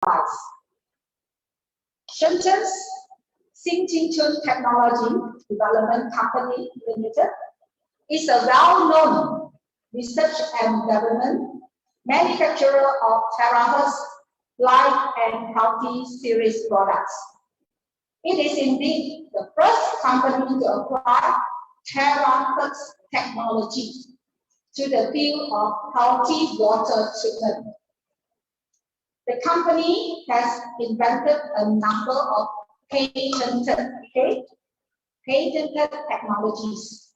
device. Shenzhen's 𝗖𝗘𝗡𝗧𝗥𝗏 Technology Development Company Limited is a well-known research and development manufacturer of TeraHertz light and healthy series products. It is indeed the first company to apply TeraHertz technology to the field of healthy water treatment. The company has invented a number of patented technologies.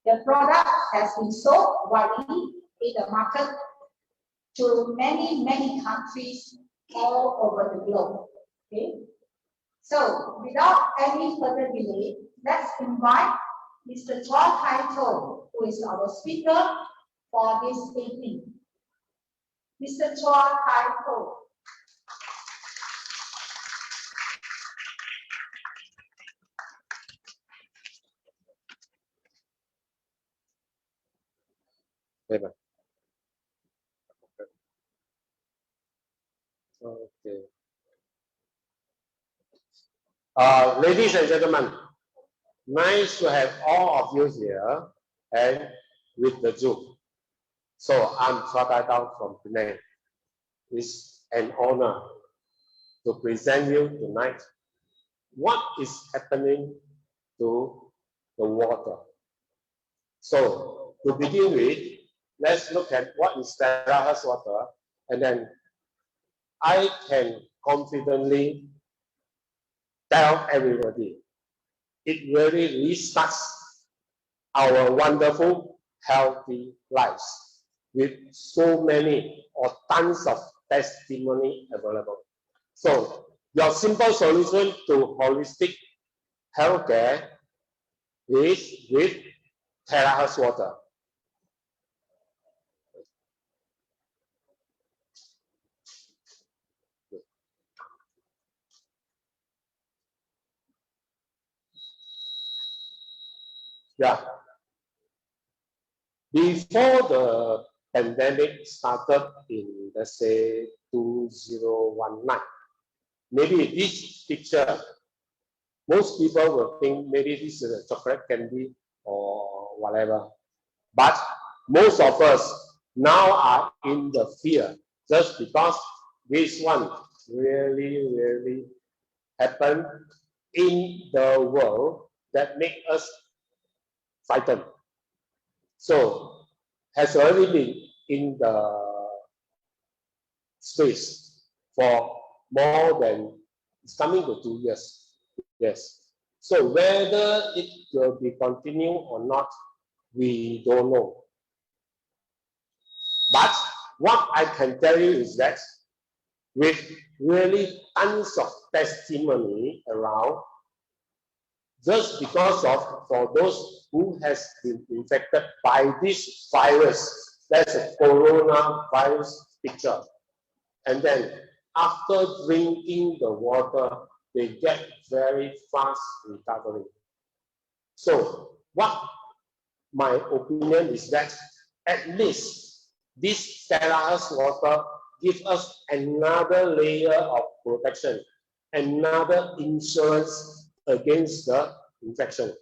The product has been sold widely in the market to many countries all over the globe. Okay. So without any further delay, let's invite Mr. 𝗏𝗏𝗏𝗏, who is our speaker for this evening. Mr. 𝗏𝗏𝗏𝗏. Okay. Ladies and gentlemen, nice to have all of you here and with the Zoom. So I'm 𝗏𝗏𝗏𝗏 from Penang. It's an honor to present you tonight what is happening to the water. So to begin with, let's look at what is TeraHertz water, and then I can confidently tell everybody it really restarts our wonderful healthy lives with so many or tons of testimony available. So your simple solution to holistic healthcare is with TeraHertz water. Yeah. Before the pandemic started in, let's say, 2019, maybe this picture, most people will think maybe this is a chocolate candy or whatever. But most of us now are in the fear just because this one really happened in the world that make us frightened. So has already been in the space for more than, it's coming to 2 years. Yes. So whether it will be continue or not, we don't know. But what I can tell you is that with really tons of testimony around, just because of, for those who has been infected by this virus, that's a coronavirus picture. And then after drinking the water, they get very fast recovery. So what my opinion is that at least this TeraHertz water gives us another layer of protection, another insurance against the infection.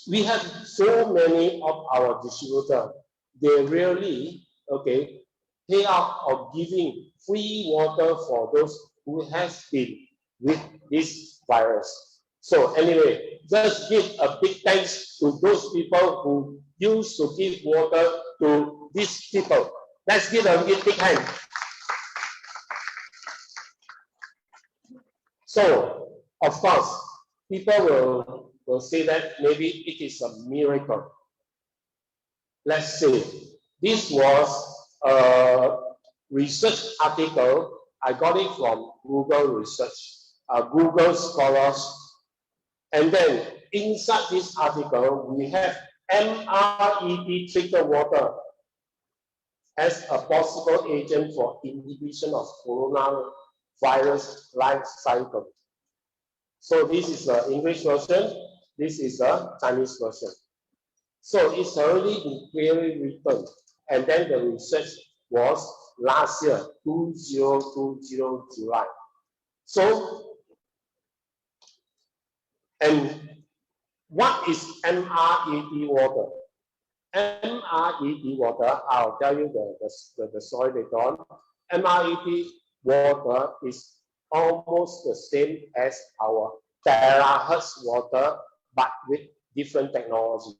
We have so many of our distributors, they really, okay, pay out of giving free water for those who has been with this virus. So anyway, just give a big thanks to those people who used to give water to these people. Let's give them a big hand. So, of course, people will say that maybe it is a miracle. Let's say this was a research article. I got it from Google Research, Google Scholars. And then inside this article, we have MREP treated water as a possible agent for inhibition of coronavirus life cycle. So this is the English version, this is the Chinese version. So it's already been clearly written, and then the research was last year, 2020 July. So, and what is 𝗓𝗡 water? 𝗓𝗡 water, I'll tell you the story later on. 𝗓𝗡 water is almost the same as our TeraHertz water, but with different technology.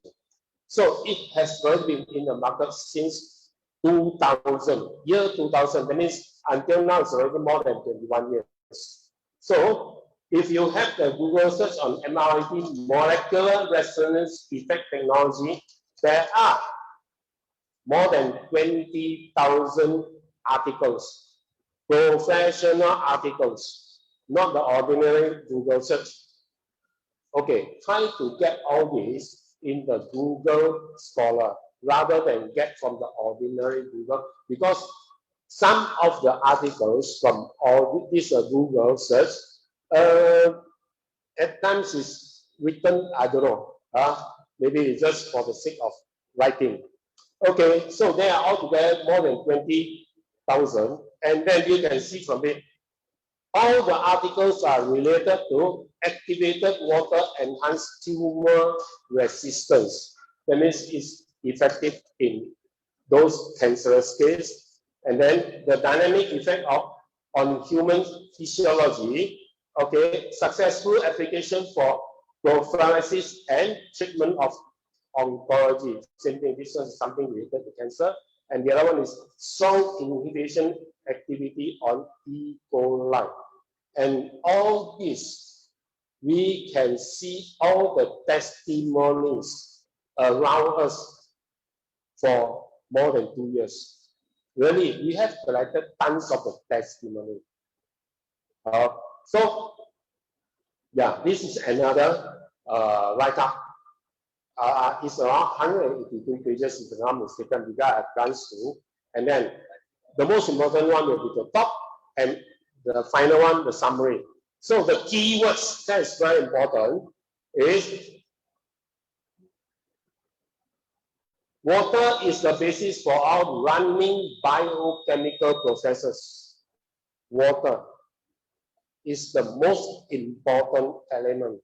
So it has already been in the market since 2000, year 2000. That means until now it's already more than 21 years. So if you have the Google search on 𝗓𝗡 molecular resonance effect technology, there are more than 20,000 articles, professional articles, not the ordinary Google search. Okay, try to get all this in the Google Scholar rather than get from the ordinary Google, because some of the articles from all this Google search at times is written, I don't know, maybe it's just for the sake of writing. Okay, so there are altogether more than 20,000, and then you can see from it, all the articles are related to activated water enhanced tumor resistance. That means it's effective in those cancerous cases. And then the dynamic effect on human physiology. Okay, successful application for prophylaxis and treatment of oncology. Same thing, this is something related to cancer. And the other one is strong inhibition activity on E. coli. And all this, we can see all the testimonies around us for more than 2 years. Really, we have collected tons of the testimony. So, yeah, this is another write-up. It's around 182 pages, if I'm not mistaken, we got advanced to. And then the most important one will be the top, and the final one, the summary. So the keywords that is very important is water is the basis for all running biochemical processes. Water is the most important element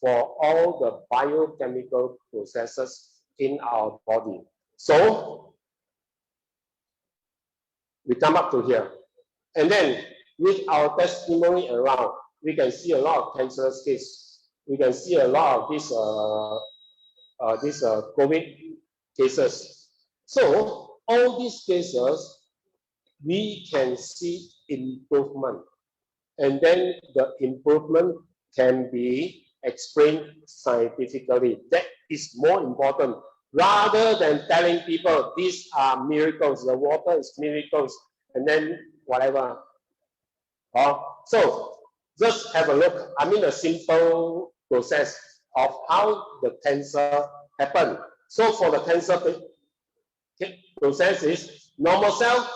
for all the biochemical processes in our body. So we come up to here. And then with our testimony around, we can see a lot of cancerous cases. We can see a lot of these COVID cases. So all these cases, we can see improvement. And then the improvement can be explained scientifically. That is more important. Rather than telling people these are miracles, the water is miracles, and then whatever. So just have a look. I mean, a simple process of how the cancer happened. So for the cancer process is normal cell,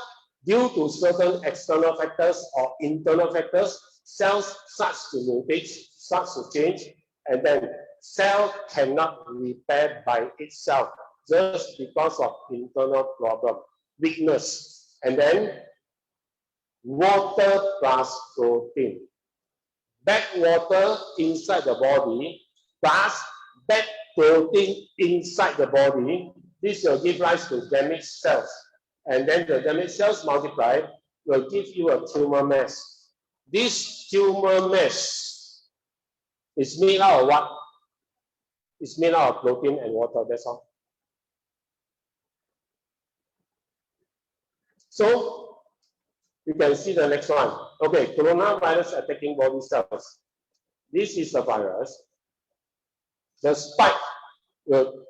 due to certain external factors or internal factors, cells start to mutate, start to change, and then cell cannot repair by itself just because of internal problem, weakness, and then water plus protein. Back water inside the body plus back protein inside the body. This will give rise to damaged cells. And then the damaged cells multiply will give you a tumor mass. This tumor mass is made out of what? It's made out of protein and water, that's all. So you can see the next one. Okay, coronavirus attacking body cells. This is a virus. The spike will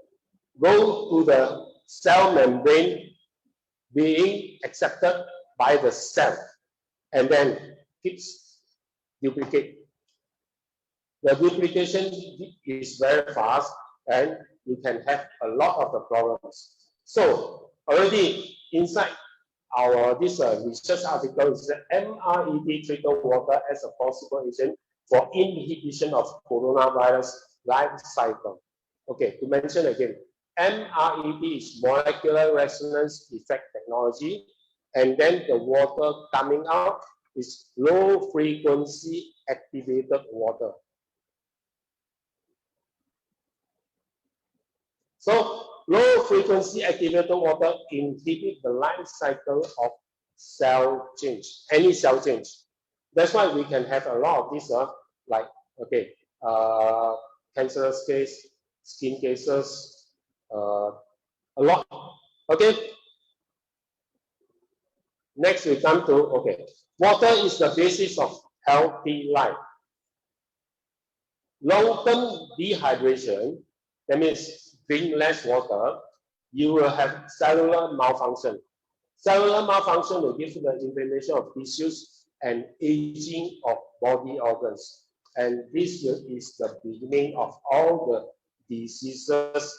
go to the cell membrane being accepted by the cell and then keeps duplicate. The duplication is very fast and you can have a lot of the problems. So already inside our research article is the 𝗓𝗡 treated water as a possible agent for inhibition of coronavirus life cycle. Okay, to mention again, 𝗓𝗡 is molecular resonance effect technology. and then the water coming out is low frequency activated water. So low frequency activated water inhibit the life cycle of cell change, any cell change. That's why we can have a lot of these, like, okay, cancerous case, skin cases, a lot. Okay. Next we come to, okay, water is the basis of healthy life. Long-term dehydration, that means drink less water, you will have cellular malfunction. Cellular malfunction will give you the inflammation of tissues and aging of body organs. And this is the beginning of all the diseases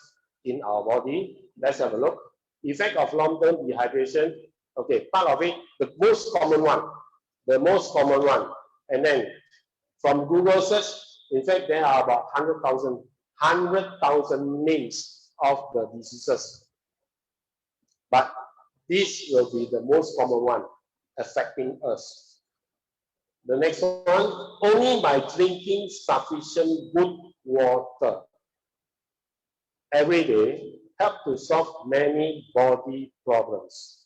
in our body. Let's have a look. Effect of long-term dehydration. Okay, part of it, the most common one. And then from Google search, in fact, there are about 100,000 names of the diseases. But this will be the most common one affecting us. The next one, only by drinking sufficient good water every day help to solve many body problems.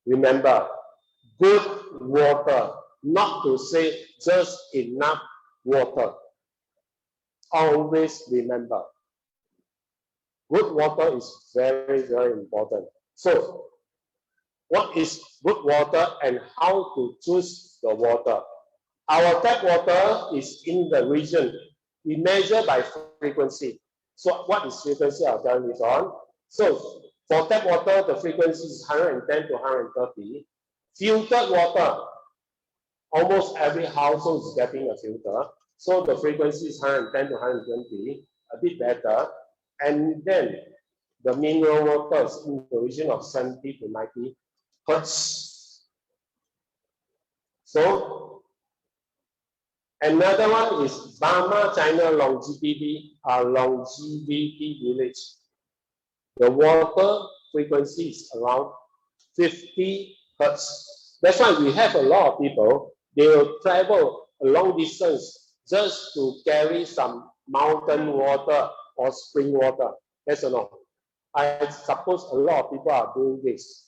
Remember, good water, not to say just enough water. Always remember, good water is very, very important. So, what is good water and how to choose the water? Our tap water is in the region. We measure by frequency. So, what is frequency? I'll tell you later on. So, for tap water, the frequency is 110 to 130. Filtered water, almost every household is getting a filter. So the frequency is 110 to 120, a bit better. And then the mineral water is in the region of 70 to 90 hertz. So another one is Burma, China longevity village. The water frequency is around 50 hertz. That's why we have a lot of people, they will travel a long distance just to carry some mountain water or spring water. Yes or no? I suppose a lot of people are doing this.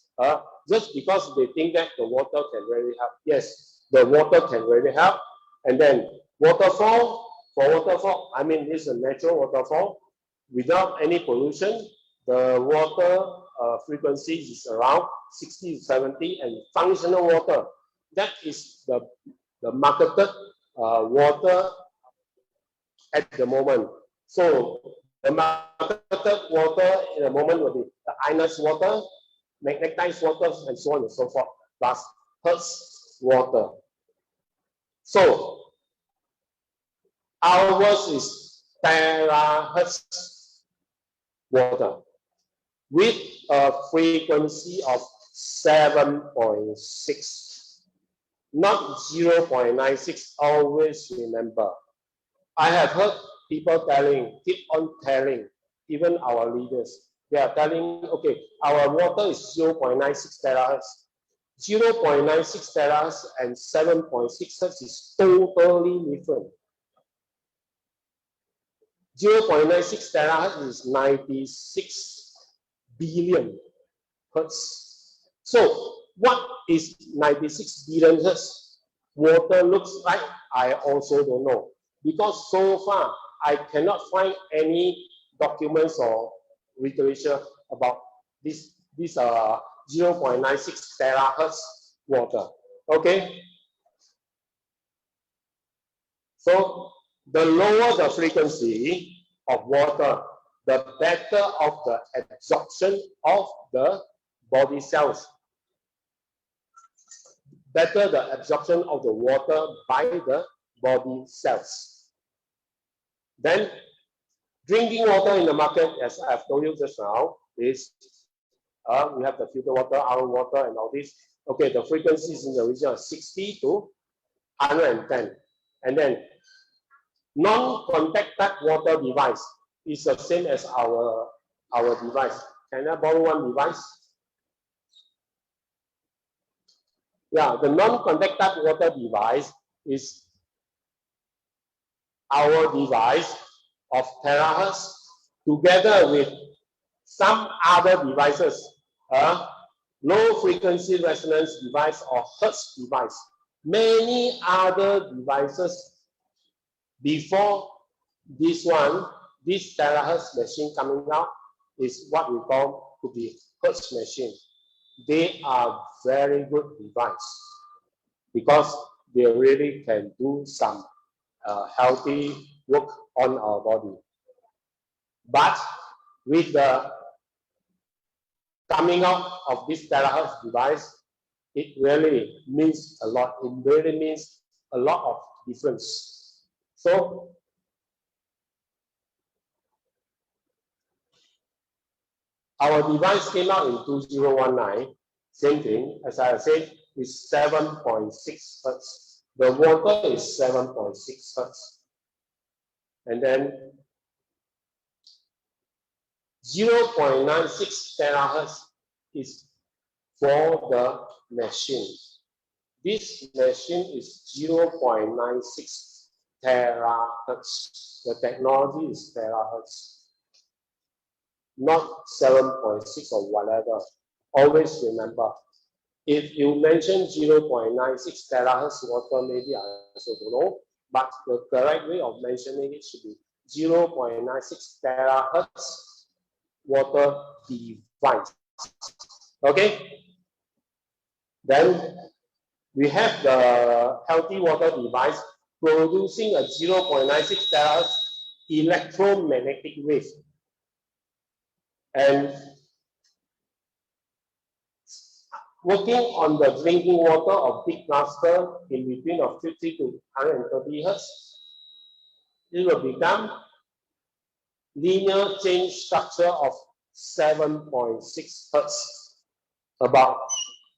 Just because they think that the water can really help. Yes, the water can really help. And then waterfall, for waterfall, I mean this is a natural waterfall without any pollution. The water frequency is around 60 to 70, and functional water, that is the marketed water at the moment. So the marketed water in the moment will be the Agnes water, magnetized water, and so on and so forth, plus Hertz water. So ours is TeraHertz water with a frequency of 7.6, not 0.96. Always remember. I have heard people keep on telling, even our leaders, they are telling, okay, our water is 0.96 terahertz. 0.96 terahertz and 7.6 hertz is totally different. 0.96 terahertz is 96 billion hertz. So, what is 96 billion hertz water looks like? I also don't know. Because so far, I cannot find any documents or literature about this 0.96 terahertz water. Okay? So, the lower the frequency of water, the better of the absorption of the body cells. Better the absorption of the water by the body cells. Then, drinking water in the market, as I've told you just now, is we have the filter water, our water, and all this. Okay, the frequency is in the region of 60 to 110. And then, non-contact tap water device is the same as our device. Can I borrow one device? Yeah, the non-contact water device is our device of TeraHertz together with some other devices, low frequency resonance device or Hertz device. Many other devices before this one, this TeraHertz machine coming out is what we call to be Hertz machine. They are very good device because they really can do some healthy work on our body. But with the coming out of this TeraHertz device, it really means a lot. It really means a lot of difference. So, our device came out in 2019. Same thing, as I said, is 7.6 Hertz. The water is 7.6 Hertz. And then 0.96 terahertz is for the machine. This machine is 0.96 terahertz. The technology is terahertz, not 7.6 or whatever. Always remember, if you mention 0.96 terahertz water, maybe I also don't know, but the correct way of mentioning it should be 0.96 terahertz water device. Okay? Then we have the healthy water device producing a 0.96 terahertz electromagnetic wave. And working on the drinking water of big cluster in between of 50 to 130 hertz, it will become linear chain structure of 7.6 hertz, about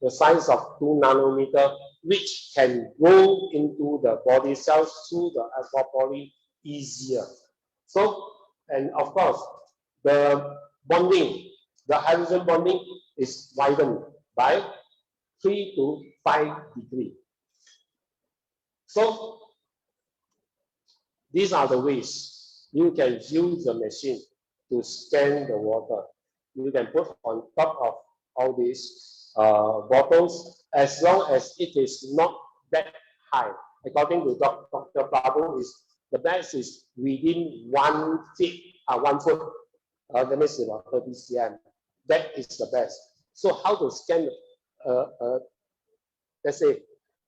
the size of 2 nanometer, which can go into the body cells through the 𝗓𝗡𝗡𝐸 easier. So, and of course, the bonding, the hydrogen bonding is widened by 3 to 5 degrees. So, these are the ways you can use the machine to scan the water. You can put on top of all these bottles as long as it is not that high. According to Dr. 𝗓𝗡𝗡𝗡, is the best is within 1 foot. That means about 30 cm. That is the best. So how to scan? Let's say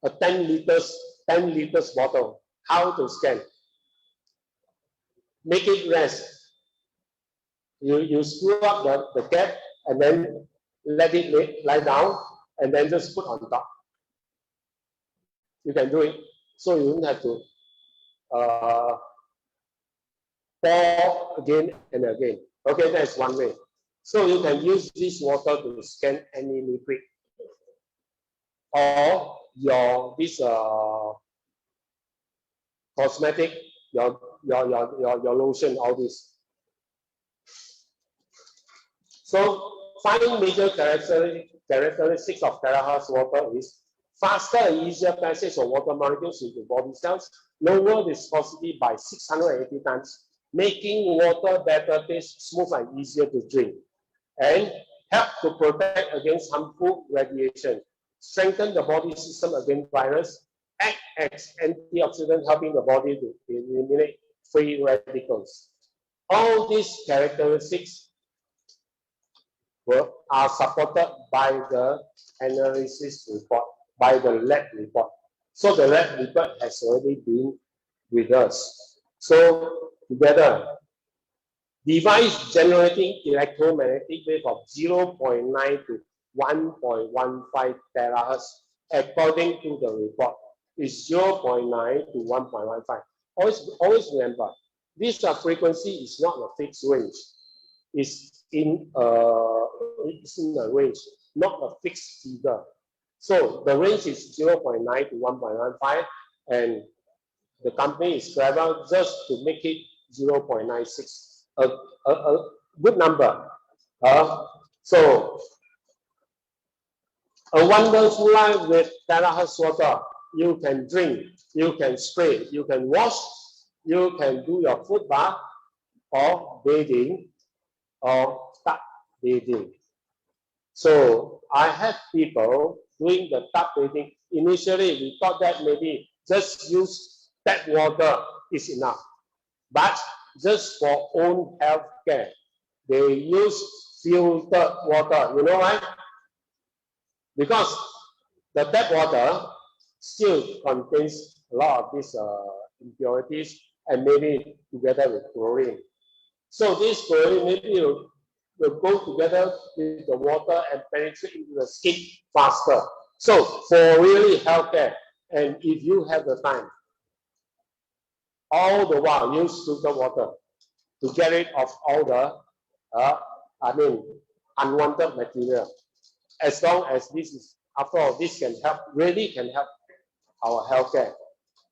a 10 liters bottle. How to scan? Make it rest. You screw up the cap and then let it lie down and then just put on top. You can do it. So you don't have to pour again and again. Okay, that's one way. So you can use this water to scan any liquid or this cosmetic, your lotion, all this. So 5 major characteristics of TeraHertz water is faster and easier passage of water molecules into body cells, lower viscosity by 680 times, making water better taste, smooth and easier to drink, and help to protect against harmful radiation, strengthen the body system against virus, act as antioxidant, helping the body to eliminate free radicals. All these characteristics are supported by the analysis report, by the lab report. So the lab report has already been with us. So together, device generating electromagnetic wave of 0.9 to 1.15 terahertz, according to the report, is 0.9 to 1.15. Always remember, this frequency is not a fixed range. It's in a range, not a fixed figure. So the range is 0.9 to 1.15, and the company is clever just to make it 0.96, a good number. So A wonderful life with TeraHertz water. You can drink, you can spray, you can wash, you can do your foot bath or bathing or tub bathing. So I have people doing the tub bathing. Initially, we thought that maybe just use tap water is enough. But just for own health care, they use filtered water. You know why? Because the tap water still contains a lot of these impurities and maybe together with chlorine. So this chlorine maybe will go together with the water and penetrate into the skin faster. So for really healthcare, and if you have the time, all the while use filtered water to get rid of all the unwanted material. As long as this is, after all, this can help, really can help our healthcare.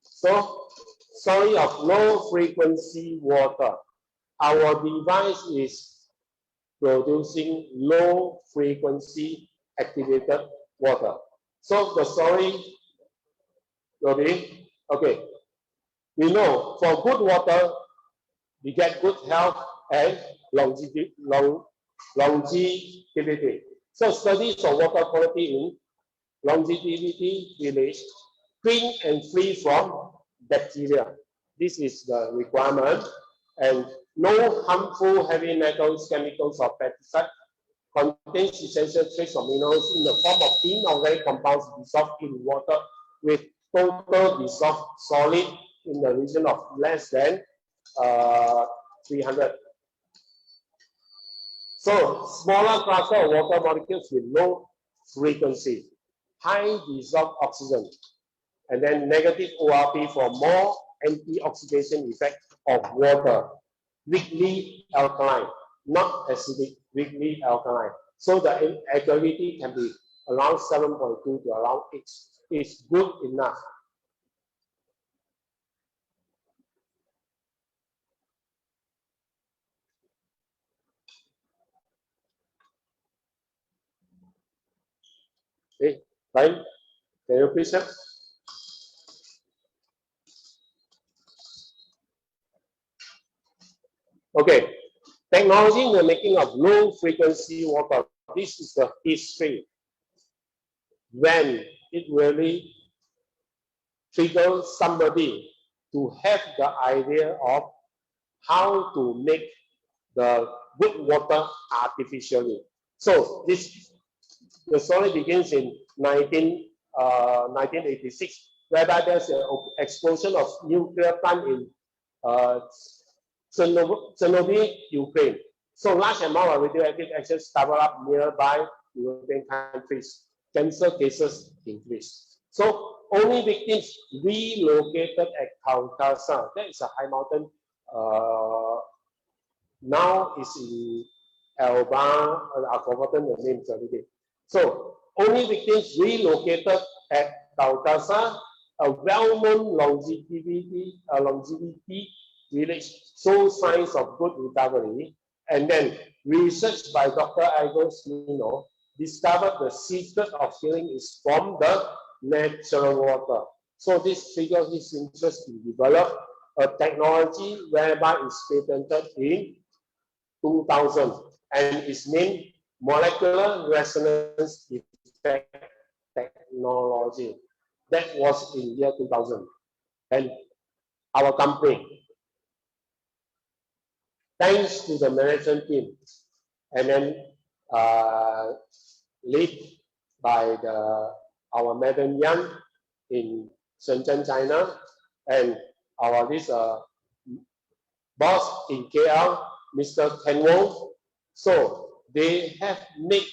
So, sorry of low frequency water. Our device is producing low frequency activated water. So the story will be, okay, we know for good water, we get good health and longevity. So studies of water quality in longevity village, clean and free from bacteria. This is the requirement, and no harmful heavy metals, chemicals, or pesticides. Contains essential trace of minerals in the form of inorganic compounds dissolved in water with total dissolved solid in the region of less than 300. So smaller cluster of water molecules with low frequency, high dissolved oxygen, and then negative ORP for more antioxidation effect of water. Weakly alkaline, not acidic, weakly alkaline. So the alkalinity can be around 7.2 to around 8. It's good enough. Okay, fine. Can you please help? Okay, technology in the making of low frequency water. This is the history when it really triggers somebody to have the idea of how to make the good water artificially. So the story begins in 1986, whereby there's an explosion of nuclear plant in 𝗔𝗫𝗏, Ukraine. So large amount of radioactive ashes covered up nearby European countries. Cancer cases increased. So only victims relocated at 𝗓𝗪𝗧. That is a high mountain. Now is in 𝗓𝗪𝗦𝗧. I've forgotten the names already. So only victims relocated at 𝗓𝗪𝗧, a well-known longevity village shows signs of good recovery, and then research by Dr. Agnes discovered the secret of healing is from the natural water. So this triggered his interest to develop a technology whereby it's patented in 2000 and is named molecular resonance effect technology. That was in year 2000. And our company, thanks to the management team, and then led by our Madam Yang in Shenzhen, China, and our boss in KL, Mr. Ken Wong. So they have make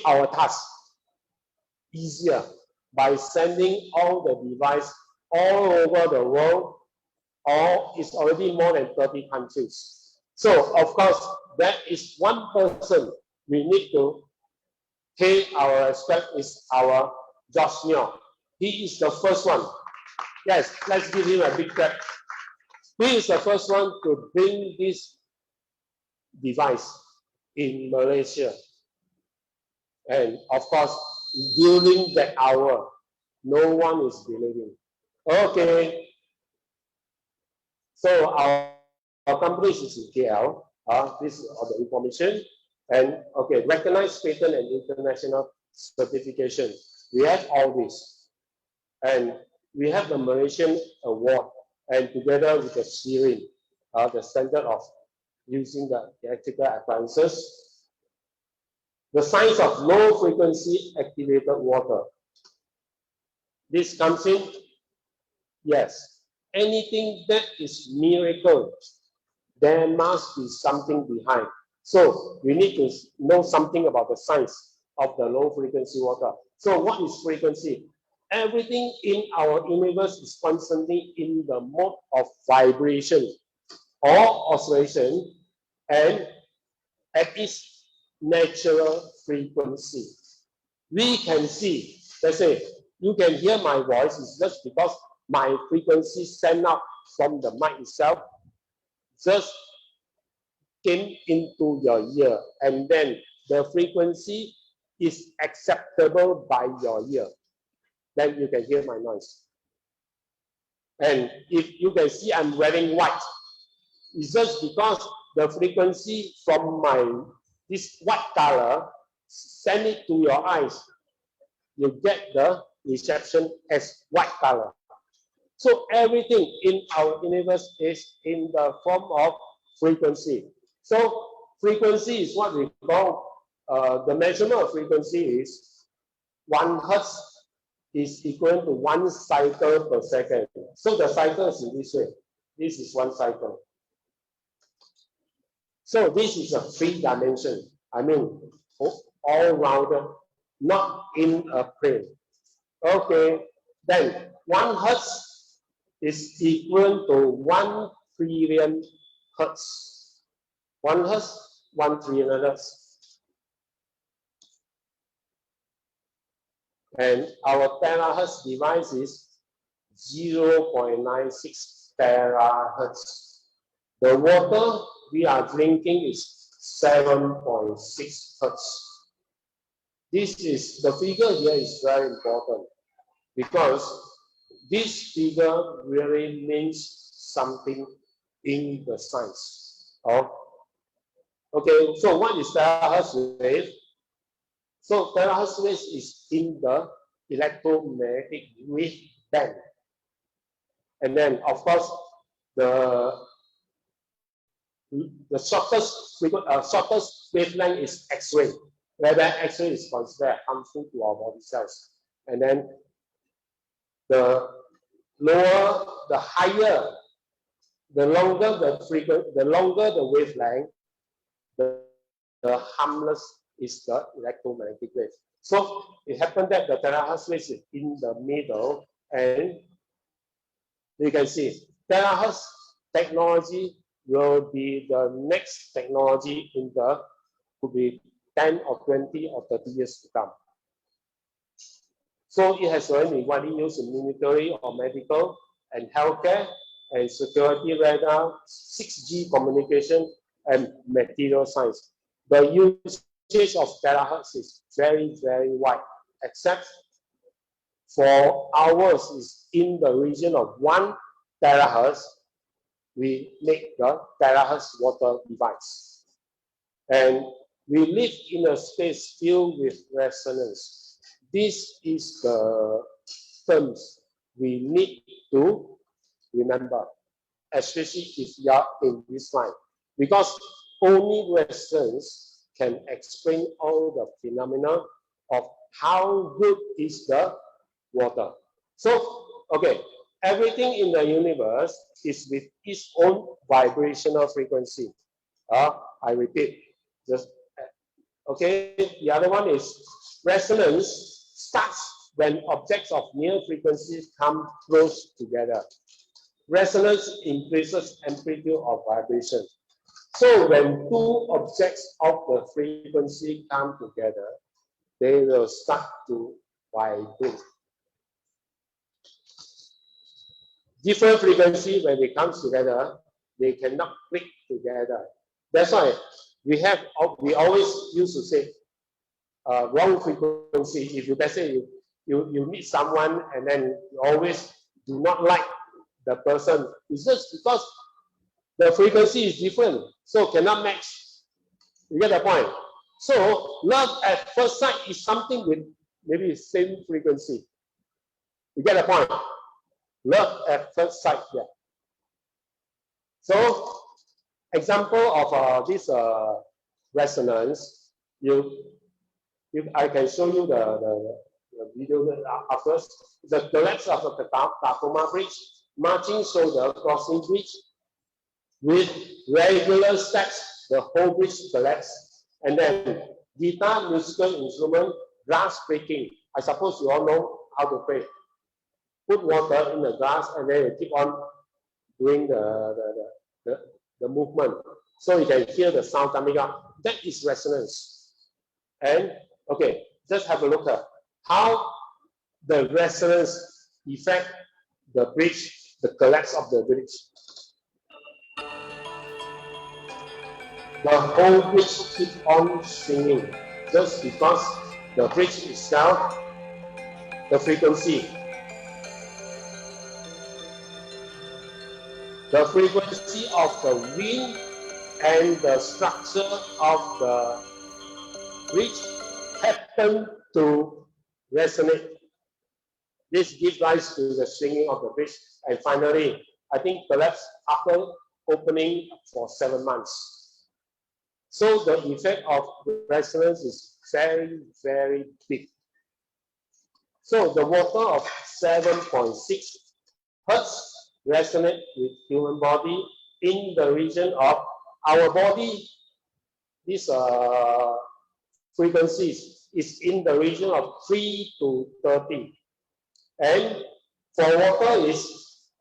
our task easier by sending all the device all over the world, or it's already more than 30 countries. So of course, that is one person we need to pay our respect is our Josh Nyo. He is the first one. Yes, let's give him a big clap. He is the first one to bring this device in Malaysia. And of course, during that hour, no one is believing. Okay. So our company is in KL. This is all the information. And okay, recognized patent and international certification. We have all this. And we have the Malaysian award, and together with the SIRIN, the standard of using the electrical appliances. The science of low frequency activated water. This comes in, yes, anything that is miracle, there must be something behind. So we need to know something about the science of the low frequency water. So what is frequency? Everything in our universe is constantly in the mode of vibration or oscillation and at its natural frequency. We can see, let's say, you can hear my voice, it's just because my frequency sent out from the mic itself just came into your ear, and then the frequency is acceptable by your ear. Then you can hear my noise. And if you can see I'm wearing white, it's just because the frequency from this white color, send it to your eyes, you get the reception as white color. So everything in our universe is in the form of frequency. So frequency is what we call, the measurement of frequency is 1 Hertz is equal to 1 cycle per second. So the cycle is in this way. This is 1 cycle. So this is a 3 dimension. I mean, all rounded, not in a plane. Okay, then 1 Hertz is equal to 1 trillion Hertz. 1 Hertz, 1 trillion Hertz. And our terahertz device is 0.96 terahertz. The water we are drinking is 7.6 hertz. This is, the figure here is very important because this figure really means something in the science. Okay, so what is terahertz wave? So terahertz wave is in the electromagnetic wave band. And then, of course, the shortest wavelength is X-ray, whether X-ray is considered harmful to our body cells. And then the lower, the higher, the longer the wavelength, the harmless is the electromagnetic wave. So it happened that the terahertz wave is in the middle, and you can see terahertz technology will be the next technology in the, could be 10 or 20 or 30 years to come. So it has already been widely used in military or medical and healthcare and security radar, 6G communication, and material science. The usage of terahertz is very, very wide, except for ours is in the region of 1 terahertz. We make the terahertz water device. And we live in a space filled with resonance. This is the terms we need to remember, especially if you are in this line, because only resonance can explain all the phenomena of how good is the water. So, okay, everything in the universe is with its own vibrational frequency. I repeat, just okay. The other one is resonance starts when objects of near frequencies come close together. Resonance increases amplitude of vibration. So when 2 objects of the frequency come together, they will start to vibrate. Different frequency, when they come together, they cannot click together. That's why we always used to say, wrong frequency. If you, let's say you meet someone and then you always do not like the person, it's just because the frequency is different, so cannot match. You get the point? So love at first sight is something with maybe same frequency. You get the point? Love at first sight, yeah. So example of this resonance, I can show you the video first. The collapse of the 𝗓𝗡𝗧 bridge, marching shoulder crossing bridge, with regular steps, the whole bridge collapse. And then guitar, musical instrument, glass breaking. I suppose you all know how to play. Put water in the glass and then you keep on doing the movement. So you can hear the sound coming up. That is resonance. And okay, just have a look at how the resonance affect the bridge, the collapse of the bridge. The whole bridge keep on swinging just because the bridge itself, the frequency of the wind and the structure of the bridge happen to resonate. This gives rise to the swinging of the bridge, and finally, I think collapse after opening for 7 months. So the effect of resonance is very, very big. So the water of 7.6 Hertz resonate with human body in the region of our body. These frequencies is in the region of 3 to 30. And for water is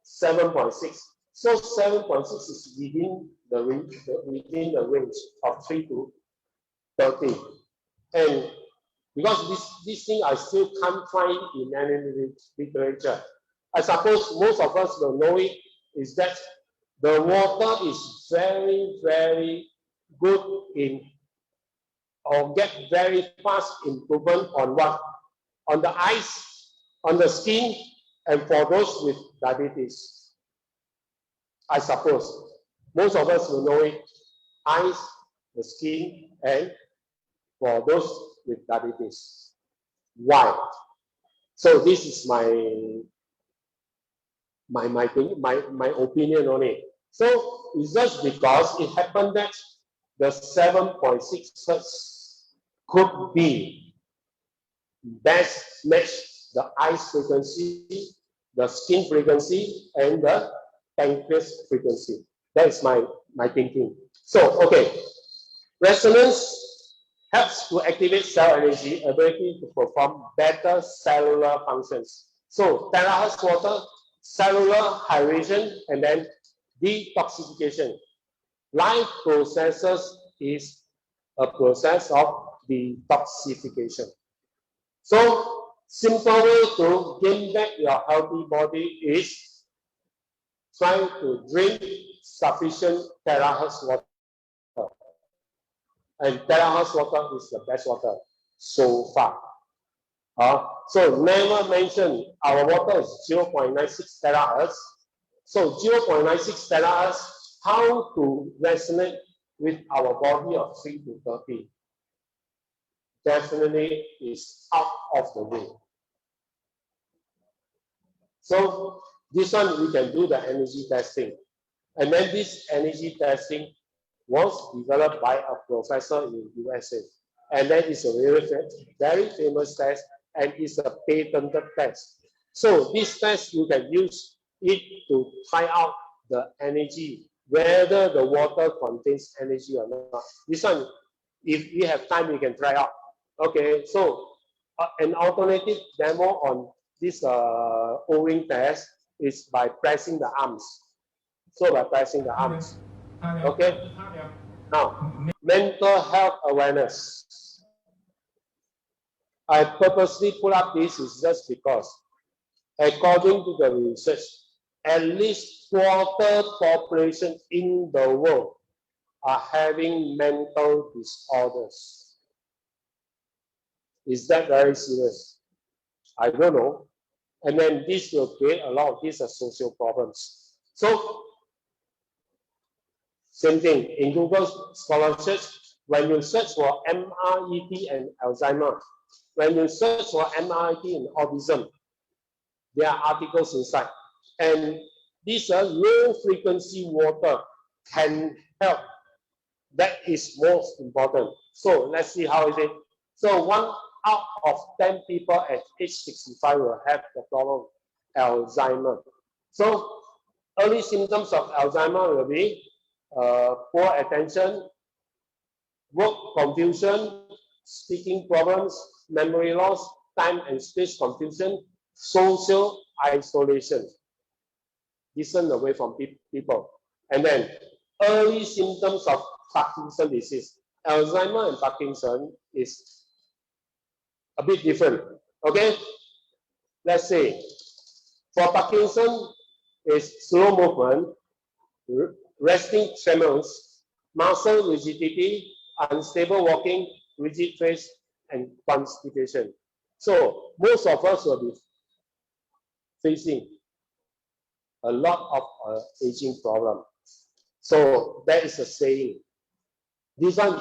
7.6. So 7.6 is within the range of 3 to 30. And because this thing I still can't find in any literature. I suppose most of us will know it, is that the water is very, very good in, or get very fast improvement on what? On the eyes, on the skin, and for those with diabetes. I suppose most of us will know it, eyes, the skin, and for those with diabetes. Why? So this is my opinion on it. So it's just because it happened that the 7.6 Hertz could be best match the eyes frequency, the skin frequency, and the pancreas frequency. That is my thinking. So, okay, resonance helps to activate cell energy, ability to perform better cellular functions. So, TeraHertz water, cellular hydration, and then detoxification. Life processes is a process of detoxification. So, simple way to gain back your healthy body is try to drink sufficient TeraHertz water. And TeraHertz water is the best water so far. So never mention our water is 0.96 TeraHertz. So 0.96 TeraHertz, how to resonate with our body of 3 to 30? Definitely is out of the way. So this one we can do the energy testing. And then this energy testing was developed by a professor in the USA. And that is a very famous test, and it's a patented test. So this test, you can use it to try out the energy, whether the water contains energy or not. This one, if you have time, you can try out. Okay, so an alternative demo on this O-ring test is by pressing the arms. So by pressing the arms. Okay. Now, mental health awareness. I purposely put up this is just because, according to the research, at least quarter population in the world are having mental disorders. Is that very serious? I don't know. And then this will create a lot of these social problems. So, same thing in Google Scholar Search, when you search for MRET and Alzheimer, when you search for MRET and autism, there are articles inside. And these low frequency water can help. That is most important. So let's see how is it. So 1 out of 10 people at age 65 will have the problem Alzheimer. So early symptoms of Alzheimer will be poor attention, work confusion, speaking problems, memory loss, time and space confusion, social isolation, distance away from people. And then early symptoms of Parkinson's disease. Alzheimer and Parkinson is a bit different. Okay? Let's say for Parkinson is slow movement, resting tremors, muscle rigidity, unstable walking, rigid face, and constipation. So most of us will be facing a lot of aging problem. So that is a saying. This one,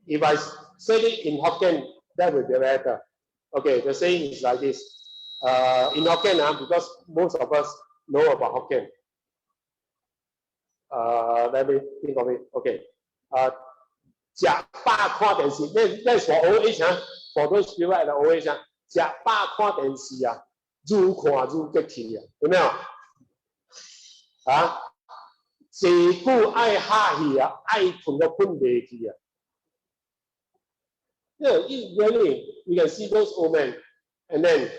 if I say it in Hokkien, that will be better. Okay, the saying is like this. In Hokkien, because most of us know about Hokkien. Let me think of it. Okay. 食飽看電視 that's for old age, for those people at the old age, 食飽看電視啊，愈看愈激氣啊，有沒有？啊，坐久愛嚇氣啊，愛困都困袂去啊。Really, you can see those old men, and then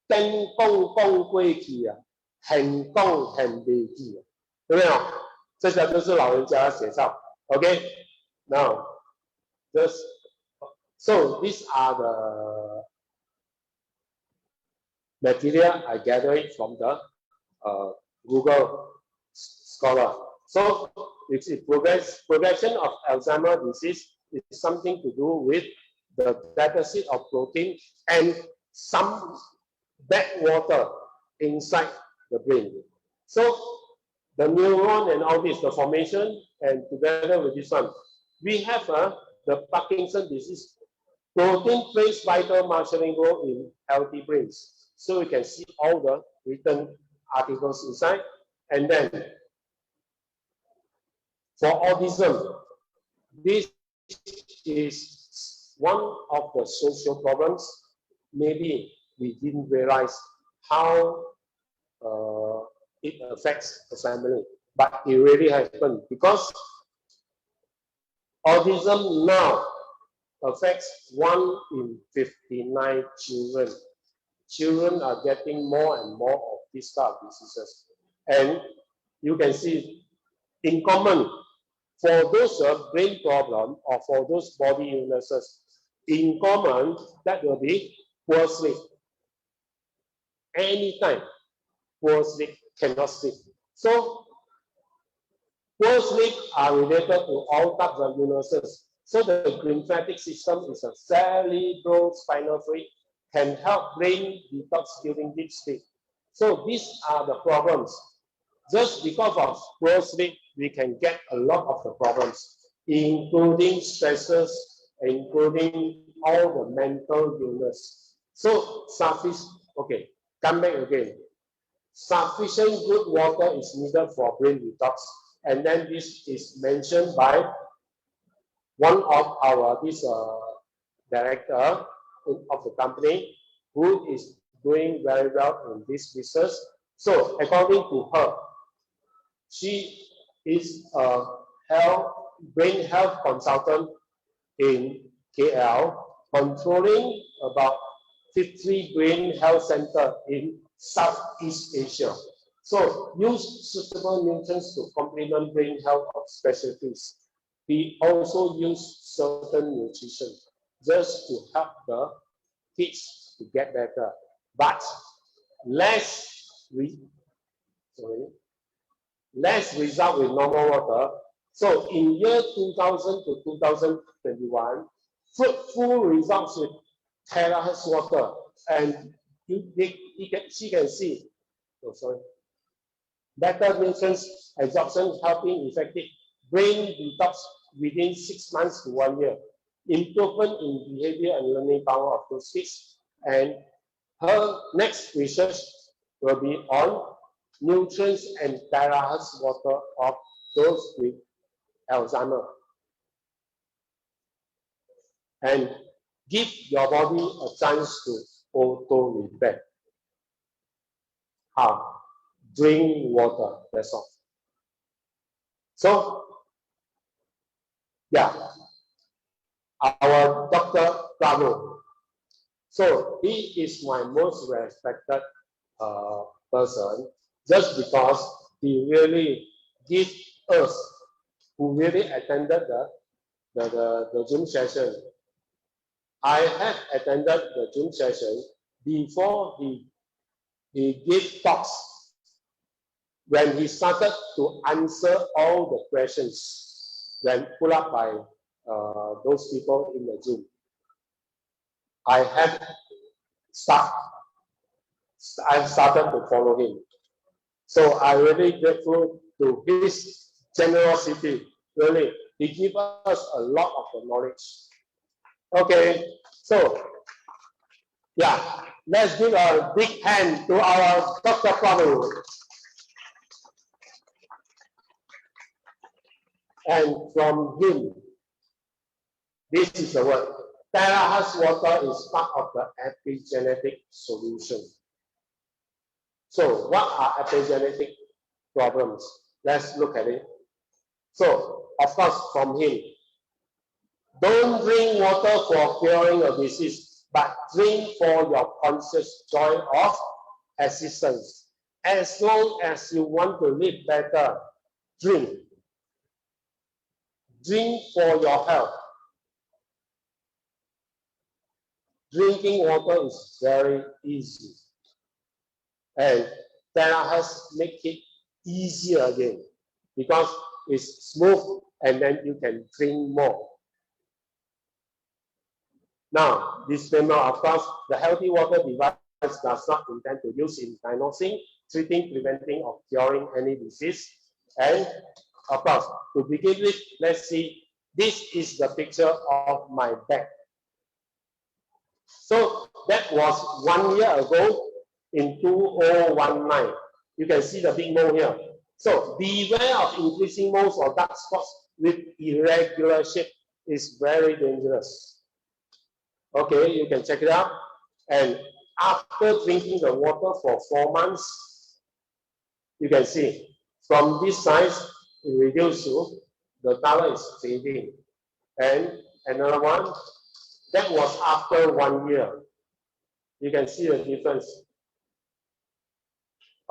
電講過去啊，現講現袂去啊，有沒有？這些都是老人家的寫照。Okay, now so these are the material I gathered from the Google Scholar. So it's progression of Alzheimer's disease is something to do with the deficit of protein and some bad water inside the brain. So the neuron and all this, the formation, and together with this one, we have the Parkinson's disease. Protein plays vital marshalling role in healthy brains. So we can see all the written articles inside. And then for autism, this is one of the social problems. Maybe we didn't realize how it affects the family, but it really happened because autism now affects 1 in 59 children. Children are getting more and more of these type of diseases, and you can see in common for those brain problem or for those body illnesses. In common, that will be poor sleep. Anytime, poor sleep, cannot sleep. So, poor sleep are related to all types of illnesses. So, the lymphatic system is a cerebral spinal fluid, can help brain detox during deep sleep. So, these are the problems. Just because of poor sleep, we can get a lot of the problems, including stresses, including all the mental illness. So, okay, come back again. Sufficient good water is needed for brain detox, and then this is mentioned by one of our director of the company who is doing very well in this research. So according to her, she is a brain health consultant in KL, controlling about 50 brain health centers in Southeast Asia. So use suitable nutrients to complement brain health of specialties. We also use certain nutrition just to help the kids to get better, but less result with normal water. So in year 2000 to 2021, fruitful results with TeraHertz water, and she can see, better nutrients absorption, helping effective brain detox within 6 months to 1 year, improvement in behavior and learning power of those kids, and her next research will be on nutrients and TeraHertz water of those with Alzheimer. And give your body a chance to auto-repair. How? Drink water, that's all. So, yeah, our Dr. Bravo. So, he is my most respected person, just because he really gives us, who really attended the Zoom session. I have attended the Zoom session before he gave talks, when he started to answer all the questions when put up by those people in the Zoom. I started to follow him. So I'm really grateful to his generosity. Really, he gave us a lot of the knowledge. Okay, so yeah, let's give a big hand to our Dr. Bravo. And from him, this is the word. TeraHertz water is part of the epigenetic solution. So what are epigenetic problems? Let's look at it. So, of course, from him, don't drink water for curing a disease, but drink for your conscious joy of existence. As long as you want to live better, drink. Drink for your health. Drinking water is very easy. And TeraHertz make it easier again, because it's smooth and then you can drink more. Now, disclaimer, of course, the healthy water device does not intend to use in diagnosing, treating, preventing, or curing any disease. And of course, to begin with, let's see, this is the picture of my back. So that was 1 year ago in 2019. You can see the big mole here. So beware of increasing moles or dark spots with irregular shape. It's very dangerous. Okay, you can check it out. And after drinking the water for 4 months, you can see from this size, it reduces to the color is fading. And another one, that was after 1 year. You can see the difference.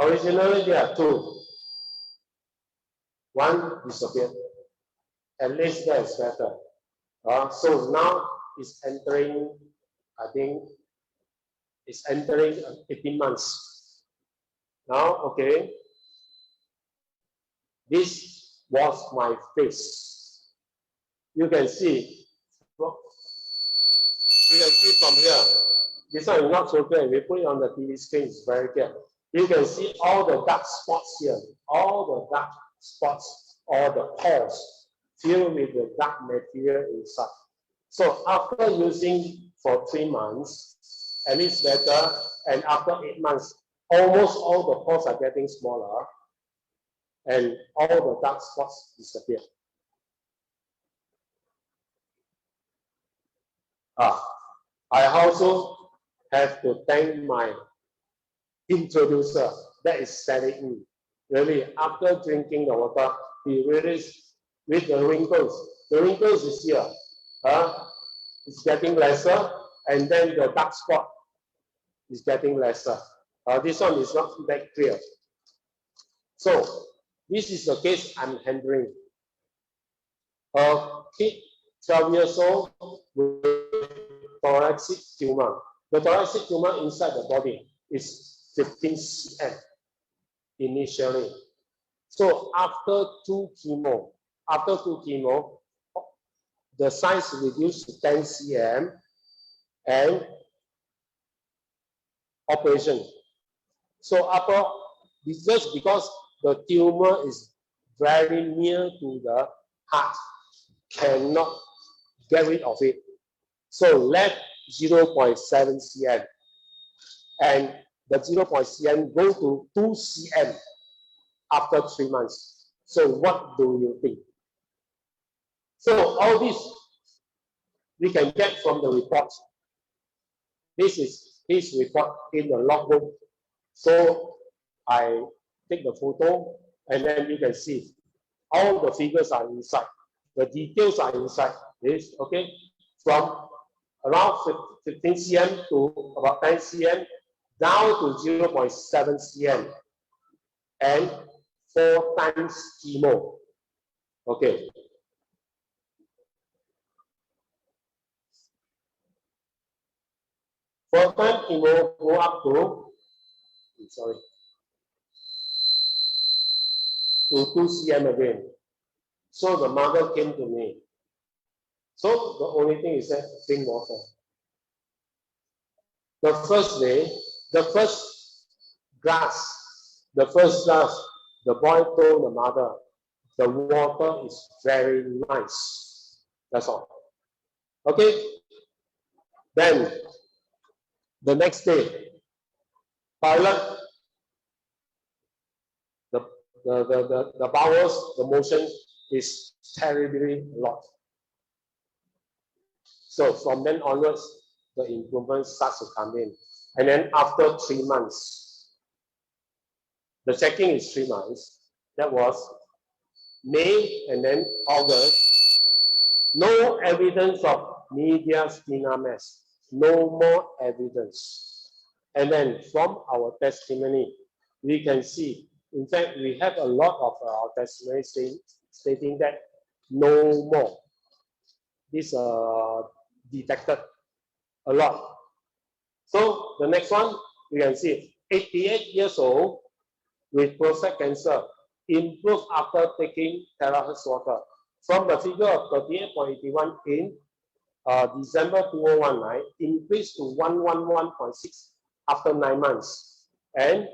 Originally, there are 2. One disappeared. At least that is better. So now it's entering, I think, it's entering 18 months. Now, okay. This was my face. You can see. You can see from here. This one is not so clear. We put it on the TV screen, it's very clear. You can see all the dark spots here. All the dark spots, all the pores filled with the dark material inside. So after using for 3 months, at least better, and after 8 months, almost all the pores are getting smaller, and all the dark spots disappear. I also have to thank my introducer, that is Sadiah. Really, after drinking the water, he really, with the wrinkles is here. It's getting lesser, and then the dark spot is getting lesser. This one is not that clear. So, this is the case I'm handling. A kid, 12 years old, with thoracic tumor. The thoracic tumor inside the body is 15 cm initially. So after 2 chemo, the size reduced to 10 cm, and operation. So just because the tumor is very near to the heart, cannot get rid of it. So left 0.7 cm, and the 0.7 cm go to 2 cm after 3 months. So what do you think? So all this we can get from the report. This is his report in the logbook. So I take the photo, and then you can see all the figures are inside. The details are inside this, okay? From around 15 cm to about 10 cm, down to 0.7 cm, and 4 times chemo. Okay. For time chemo go up to, to 2 cm again. So the mother came to me. So the only thing is that drink water. The first day, the first glass, the boy told the mother, the water is very nice. That's all. Okay? Then, the next day, toilet, the bowels, the motion is terribly a lot. So from then onwards, the improvement starts to come in. And then after 3 months, the checking is 3 months. That was May and then August. No evidence of mediastinal mass. No more evidence. And then from our testimony, we can see, in fact, we have a lot of our testimony stating that no more. This detected a lot. So the next one, we can see 88 years old with prostate cancer improved after taking TeraHertz water. From the figure of 38.81 in December 2019, increased to 111.6 after 9 months. And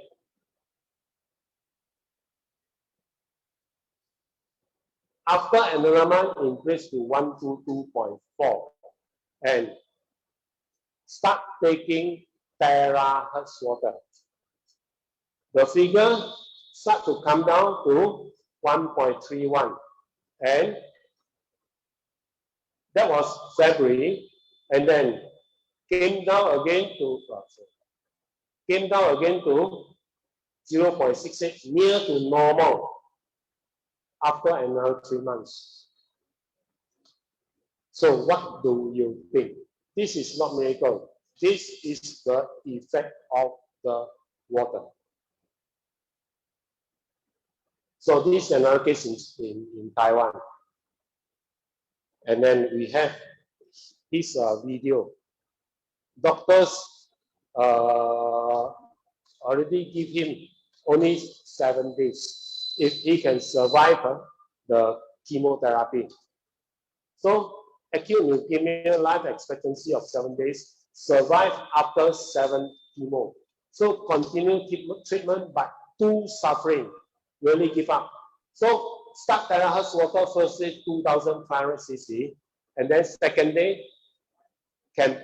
after enrollment, increased to 122.4. And start taking TeraHertz water. The figure start to come down to 1.31, and that was February, and then came down again to 0.68, near to normal after another 3 months. So what do you think? This is not miracle. This is the effect of the water. So this is another case in Taiwan. And then we have this video. Doctors already give him only 7 days if he can survive the chemotherapy. So acute leukemia life expectancy of 7 days, survive after 7 chemo. So continue treatment, but too suffering, really give up. So start TeraHertz water, first day 2,500 cc, and then second day can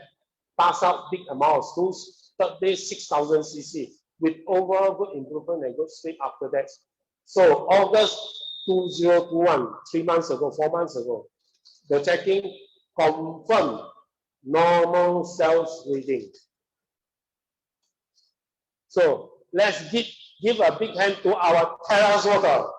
pass out big amount of stools, third day 6,000 cc, with overall good improvement and good sleep after that. So August 2021, 3 months ago, 4 months ago, the checking confirmed normal cells reading. So let's give a big hand to our TeraHertz water.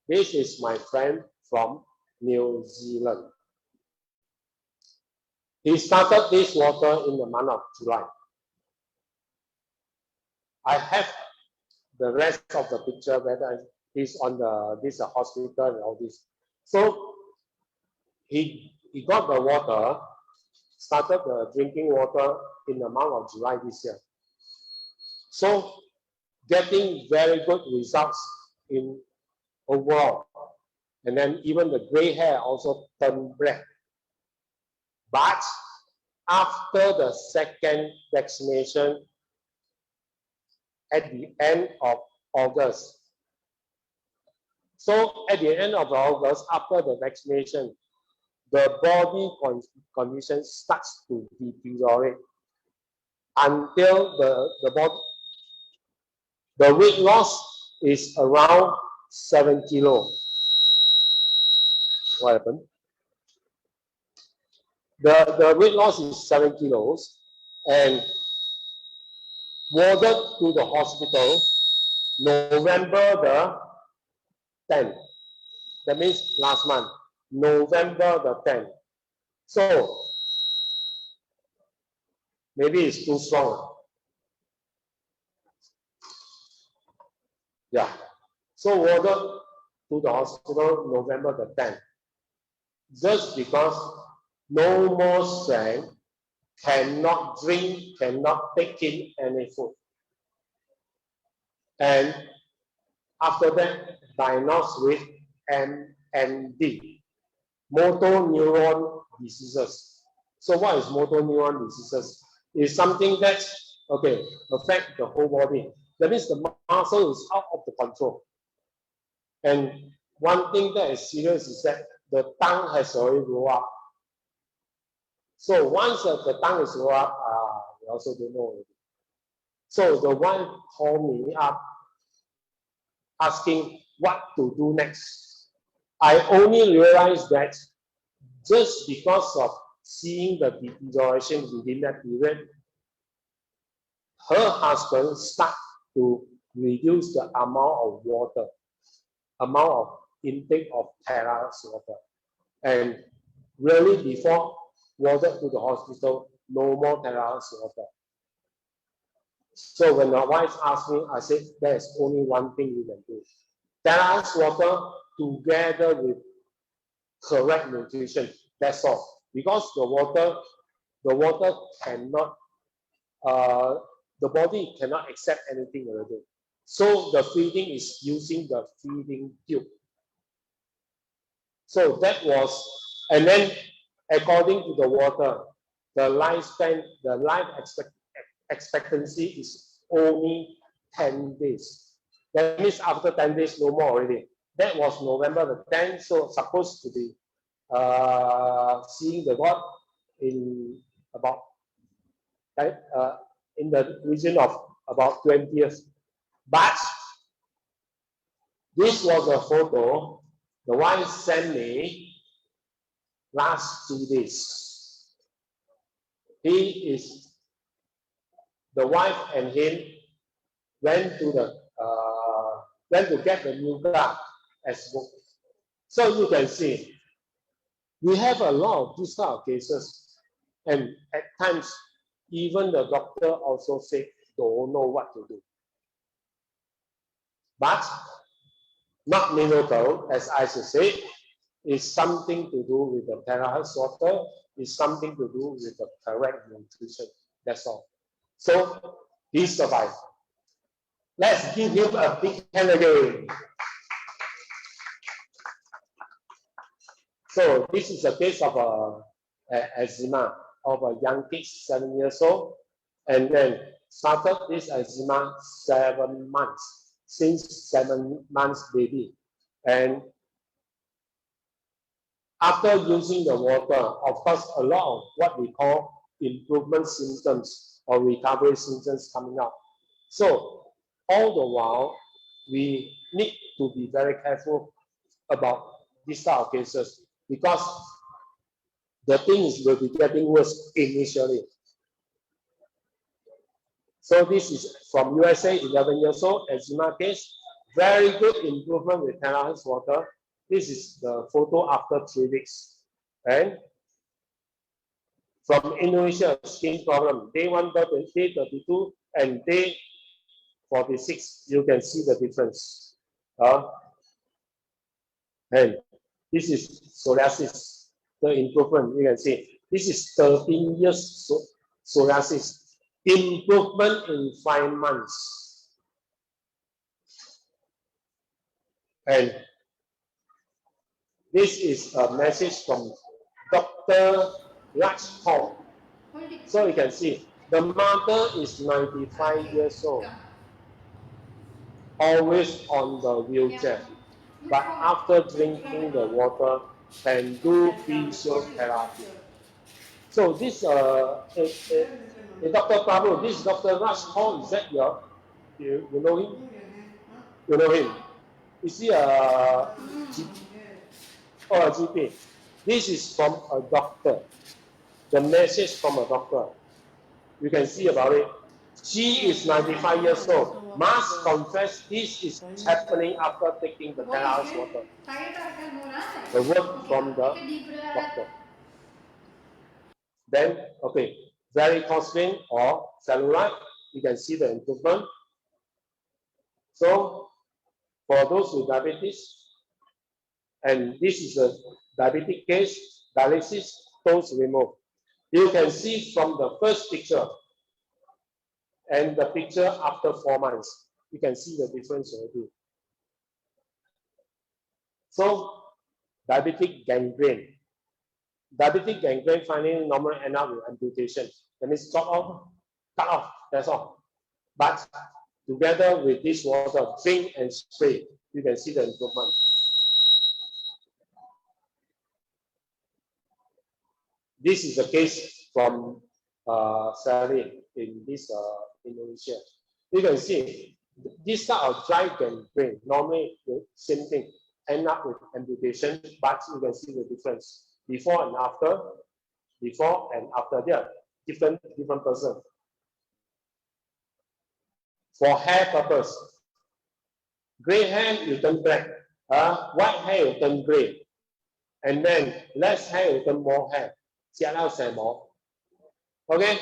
This is my friend from New Zealand. He started this water in the month of July. I have the rest of the picture, whether he's on this hospital and all this. So he got the water, started the drinking water in the month of July this year. So getting very good results in overall. And then even the gray hair also turned black. But after the second vaccination, at the end of August. So at the end of August, after the vaccination, the body condition starts to deteriorate until the weight loss is around 7 kilo. What happened? The weight loss is 7 kilos and warded to the hospital November the 10th. That means last month, November the 10th. So maybe it's too strong. Yeah. So warded to the hospital November the 10th. Just because no more strength, cannot drink, cannot take in any food. And after that, diagnosed with MND, motor neuron diseases. So what is motor neuron diseases? It's something that, okay, affect the whole body. That means the muscle is out of the control. And one thing that is serious is that the tongue has already grown up. So once the tongue is grown up, we also don't know already. So the wife called me up asking what to do next. I only realized that just because of seeing the deterioration within that period, her husband started to reduce the amount of water, amount of intake of TeraHertz water. And really before warded to the hospital, no more TeraHertz water. So when my wife asked me, I said, there's only one thing you can do. TeraHertz water together with correct nutrition, that's all. Because the water cannot, the body cannot accept anything already. So the feeding is using the feeding tube. So that was, and then according to the water, the lifespan, the life expectancy is only 10 days. That means after 10 days, no more already. That was November the 10th, so supposed to be seeing the God in about, in the region of about 20th. But this was a photo the wife sent me last 2 days. He is, the wife and him went to the went to get the new car as booked. So you can see, we have a lot of these kind of cases, and at times even the doctor also said don't know what to do. But not miracle, as I should say, is something to do with the TeraHertz water, is something to do with the correct nutrition. That's all. So he survived. Let's give him a big hand again. So this is a case of eczema of a young kid, 7 years old, and then started this eczema 7 months. Since 7 months baby, and after using the water, of course, a lot of what we call improvement symptoms or recovery symptoms coming out. So all the while, we need to be very careful about these type of cases because the things will be getting worse initially. So this is from USA, 11 years old, eczema case. Very good improvement with TeraHertz water. This is the photo after 3 weeks. And from Indonesia, skin problem, day 1, day 32, and day 46, you can see the difference. And this is psoriasis, the improvement, you can see. This is 13 years psoriasis. Improvement in 5 months. And this is a message from Dr. Rajpal. So you can see, the mother is 95 years old, always on the wheelchair, but after drinking the water, can do physiotherapy. So this, Dr. Prabhu, this Dr. Rajpal, is that you know him? You know him? Is he a GP? This is from a doctor. The message from a doctor. You can see about it. She is 95 years old. Must confess this is happening after taking the TeraHertz water. The word from the doctor. Then, okay, varicose or cellulite, you can see the improvement. So, for those with diabetes, and this is a diabetic case, dialysis, stones removed. You can see from the first picture and the picture after 4 months, you can see the difference already. So, diabetic gangrene. Diabetic gangrene finally normally end up with amputation. That means chop off, cut off, that's all. But together with this water, drink and spray, you can see the improvement. This is a case from Sariah in this Indonesia. You can see this type of dry gangrene, normally the same thing, end up with amputation, but you can see the difference before and after. Before and after, they are different person. For hair purpose, gray hair you turn black, white hair you turn gray, and then less hair you turn more hair. Okay,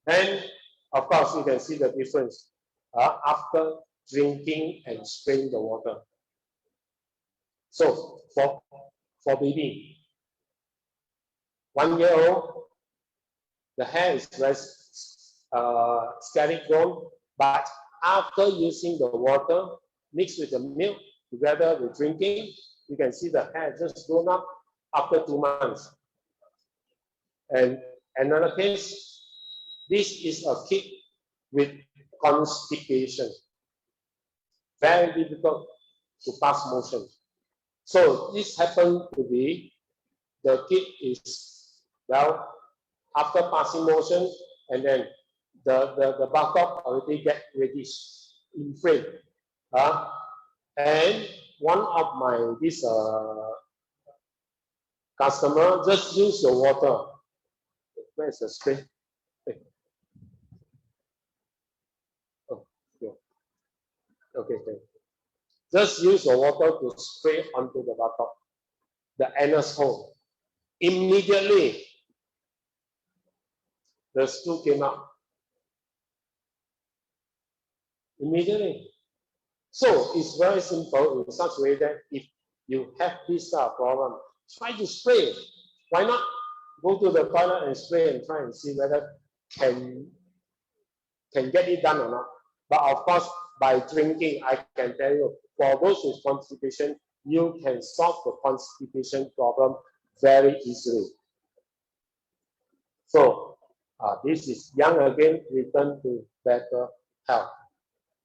and of course you can see the difference after drinking and spraying the water. So for baby, 1 year old, the hair is less scary grown, but after using the water mixed with the milk together with drinking, you can see the hair just grown up after 2 months. And another case, this is a kid with constipation. Very difficult to pass motion. So this happened to be, the kid is, well, after passing motion, and then the buttock already get reddish, inflamed. And one of my, customer just use the water. Where's the spray? Oh, yeah. Okay, okay. Just use the water to spray onto the buttock, the anus hole. Immediately, the stool came out. Immediately. So it's very simple in such a way that if you have this problem, try to spray. Why not go to the toilet and spray and try and see whether can get it done or not. But of course, by drinking, I can tell you, for those with constipation, you can solve the constipation problem very easily. So this is young again, return to better health.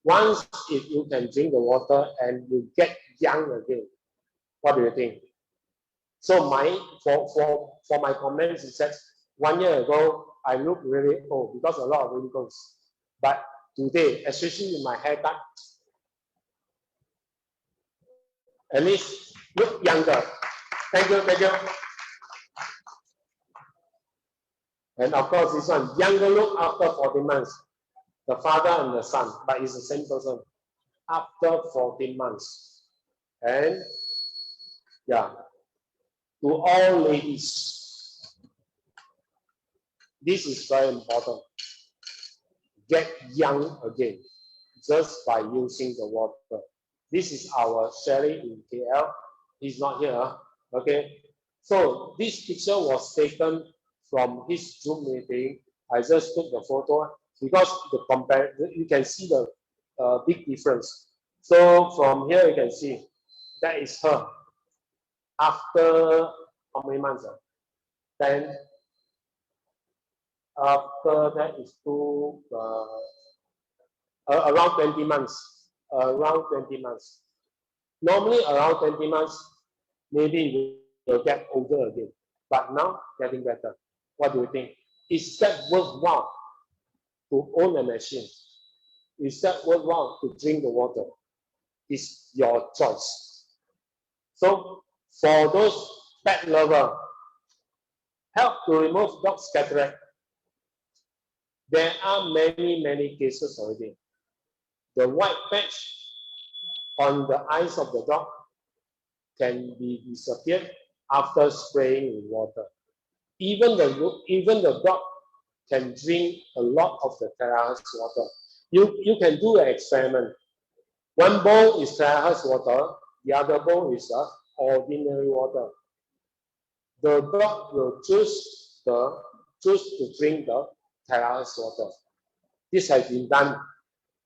Once if you can drink the water and you get young again, what do you think? So for my comments is that 1 year ago I look really old because a lot of wrinkles, but today, especially with my haircut, at least look younger. Thank you, thank you. And of course, this one, younger look after 14 months. The father and the son, but it's the same person. After 14 months. And yeah, to all ladies, this is very important. Get young again, just by using the water. This is our Sherry in KL. He's not here, okay? So this picture was taken from his Zoom meeting. I just took the photo because you can see the big difference So from here you can see that is her after how many months? 10. After that is around 20 months. Around 20 months. Normally around 20 months, maybe will get older again. But now getting better. What do you think? Is that worthwhile to own a machine? Is that worthwhile to drink the water? It's your choice. So for those pet lovers, help to remove dog's cataract. There are many cases already. The white patch on the eyes of the dog can be disappeared after spraying with water. Even the dog can drink a lot of the TeraHertz water. You can do an experiment. One bowl is TeraHertz water, the other bowl is ordinary water. The dog will choose to drink the TeraHertz water. This has been done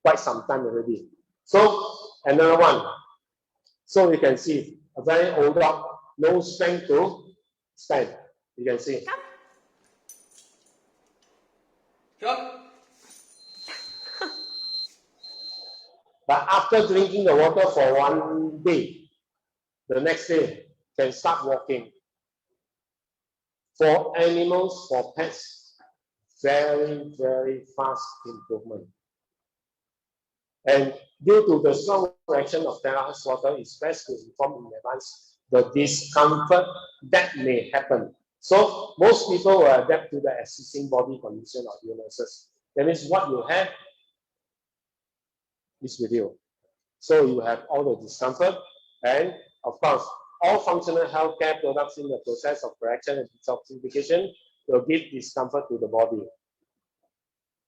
quite some time already. So another one. So you can see a very old dog, no strength to stand. You can see. But after drinking the water for 1 day, the next day can start walking. For animals, for pets, very fast improvement. And due to the strong reaction of TeraHertz water, it's best to inform in advance the discomfort that may happen. So most people will adapt to the existing body condition or illnesses. That means what you have is with you. So you have all the discomfort, and of course, all functional healthcare products in the process of correction and detoxification will give discomfort to the body.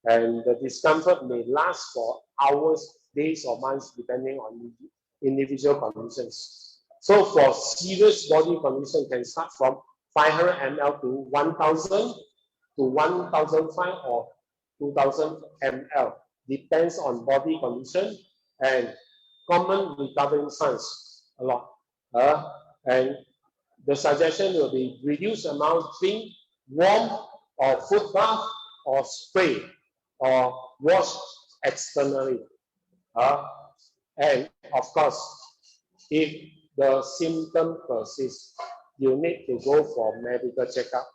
And the discomfort may last for hours, days, or months, depending on individual conditions. So for serious body condition can start from 500 ml to 1,000 to 1,005 or 2,000 ml. Depends on body condition and common recovering signs a lot. And the suggestion will be reduce amount, drink warm or foot bath or spray or wash externally. And of course, if the symptom persists, you need to go for medical checkup.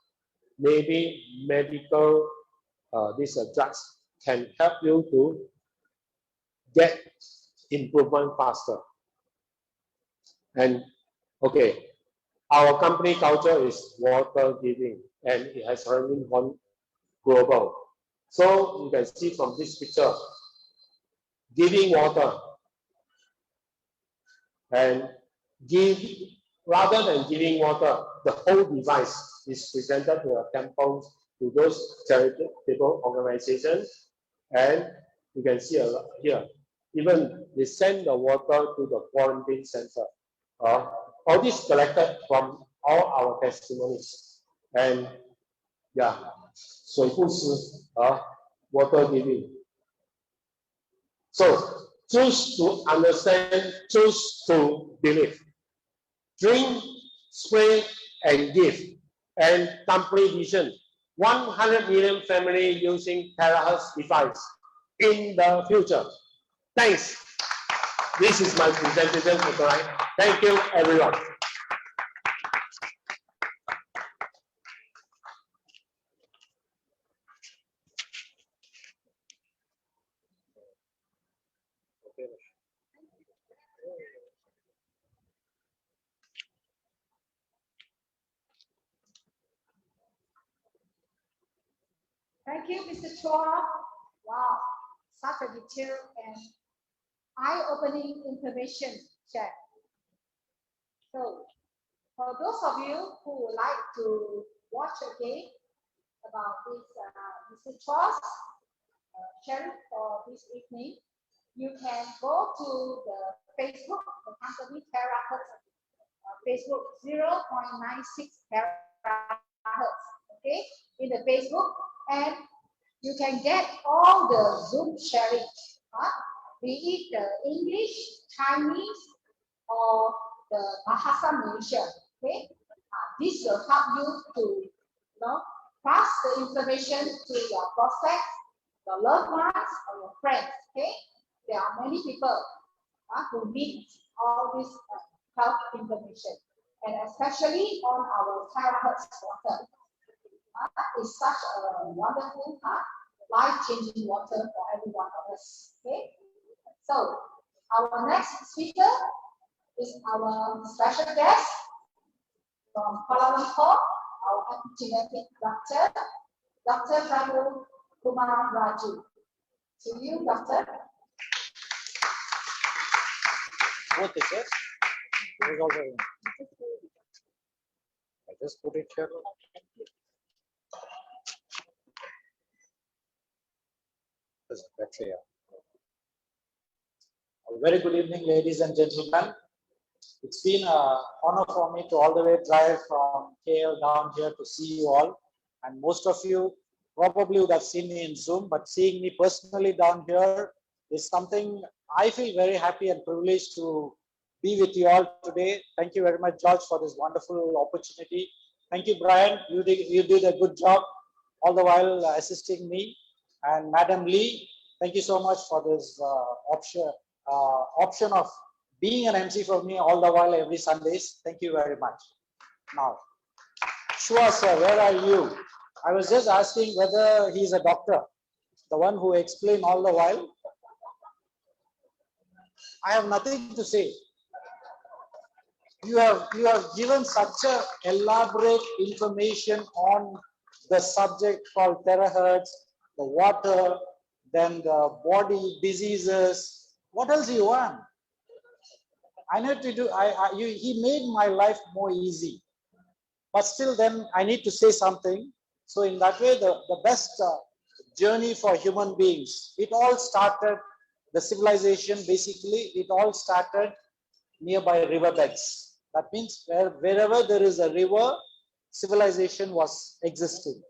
Maybe medical these drugs can help you to get improvement faster. And okay, our company culture is water giving, and it has already gone global. So you can see from this picture, giving water and rather than giving water, the whole device is presented to a temple to those charitable organizations, and you can see here, even they send the water to the quarantine center. All this collected from all our testimonies, and yeah, 水不施 water giving. So choose to understand, choose to believe. Drink, spray, and give. And complete vision. 100 million family using TeraHertz device in the future. Thanks. This is my presentation for tonight. Thank you, everyone. Thank you, Mr. Chua. Wow, such a detailed and eye-opening information shared. So, for those of you who would like to watch again about this Mr. Chua's sharing for this evening, you can go to the Facebook, the company TeraHertz, Facebook 0.96 TeraHertz, okay, in the Facebook, and you can get all the Zoom sharing. be it the English, Chinese, or the Bahasa Malaysia. Okay, this will help you to pass the information to your prospects, your loved ones, or your friends. Okay, there are many people who need all this health information, and especially on our TeraHertz water. It's such a wonderful, life-changing water for every one of us. Okay, so our next speaker is our special guest from Kuala Lumpur, our epigenetic doctor, Dr. 𝗓𝗂𝗪𝗓𝗂. To you, doctor. What is it? I just put it here. A very good evening, ladies and gentlemen. It's been an honor for me to all the way drive from KL down here to see you all. And most of you probably would have seen me in Zoom, but seeing me personally down here is something I feel very happy and privileged to be with you all today. Thank you very much, George, for this wonderful opportunity. Thank you, Brian. You did a good job all the while assisting me. And Madam Lee, thank you so much for this option of being an MC for me all the while every Sundays. Thank you very much. Now, Shua sir, where are you? I was just asking whether he's a doctor, the one who explained all the while. I have nothing to say. You have given such a elaborate information on the subject called TeraHertz, the water, then the body diseases. What else do you want? I need to do. He made my life more easy, but still, then I need to say something. So in that way, the best journey for human beings. It all started. The civilization basically. It all started nearby riverbeds. That means wherever there is a river, civilization was existing.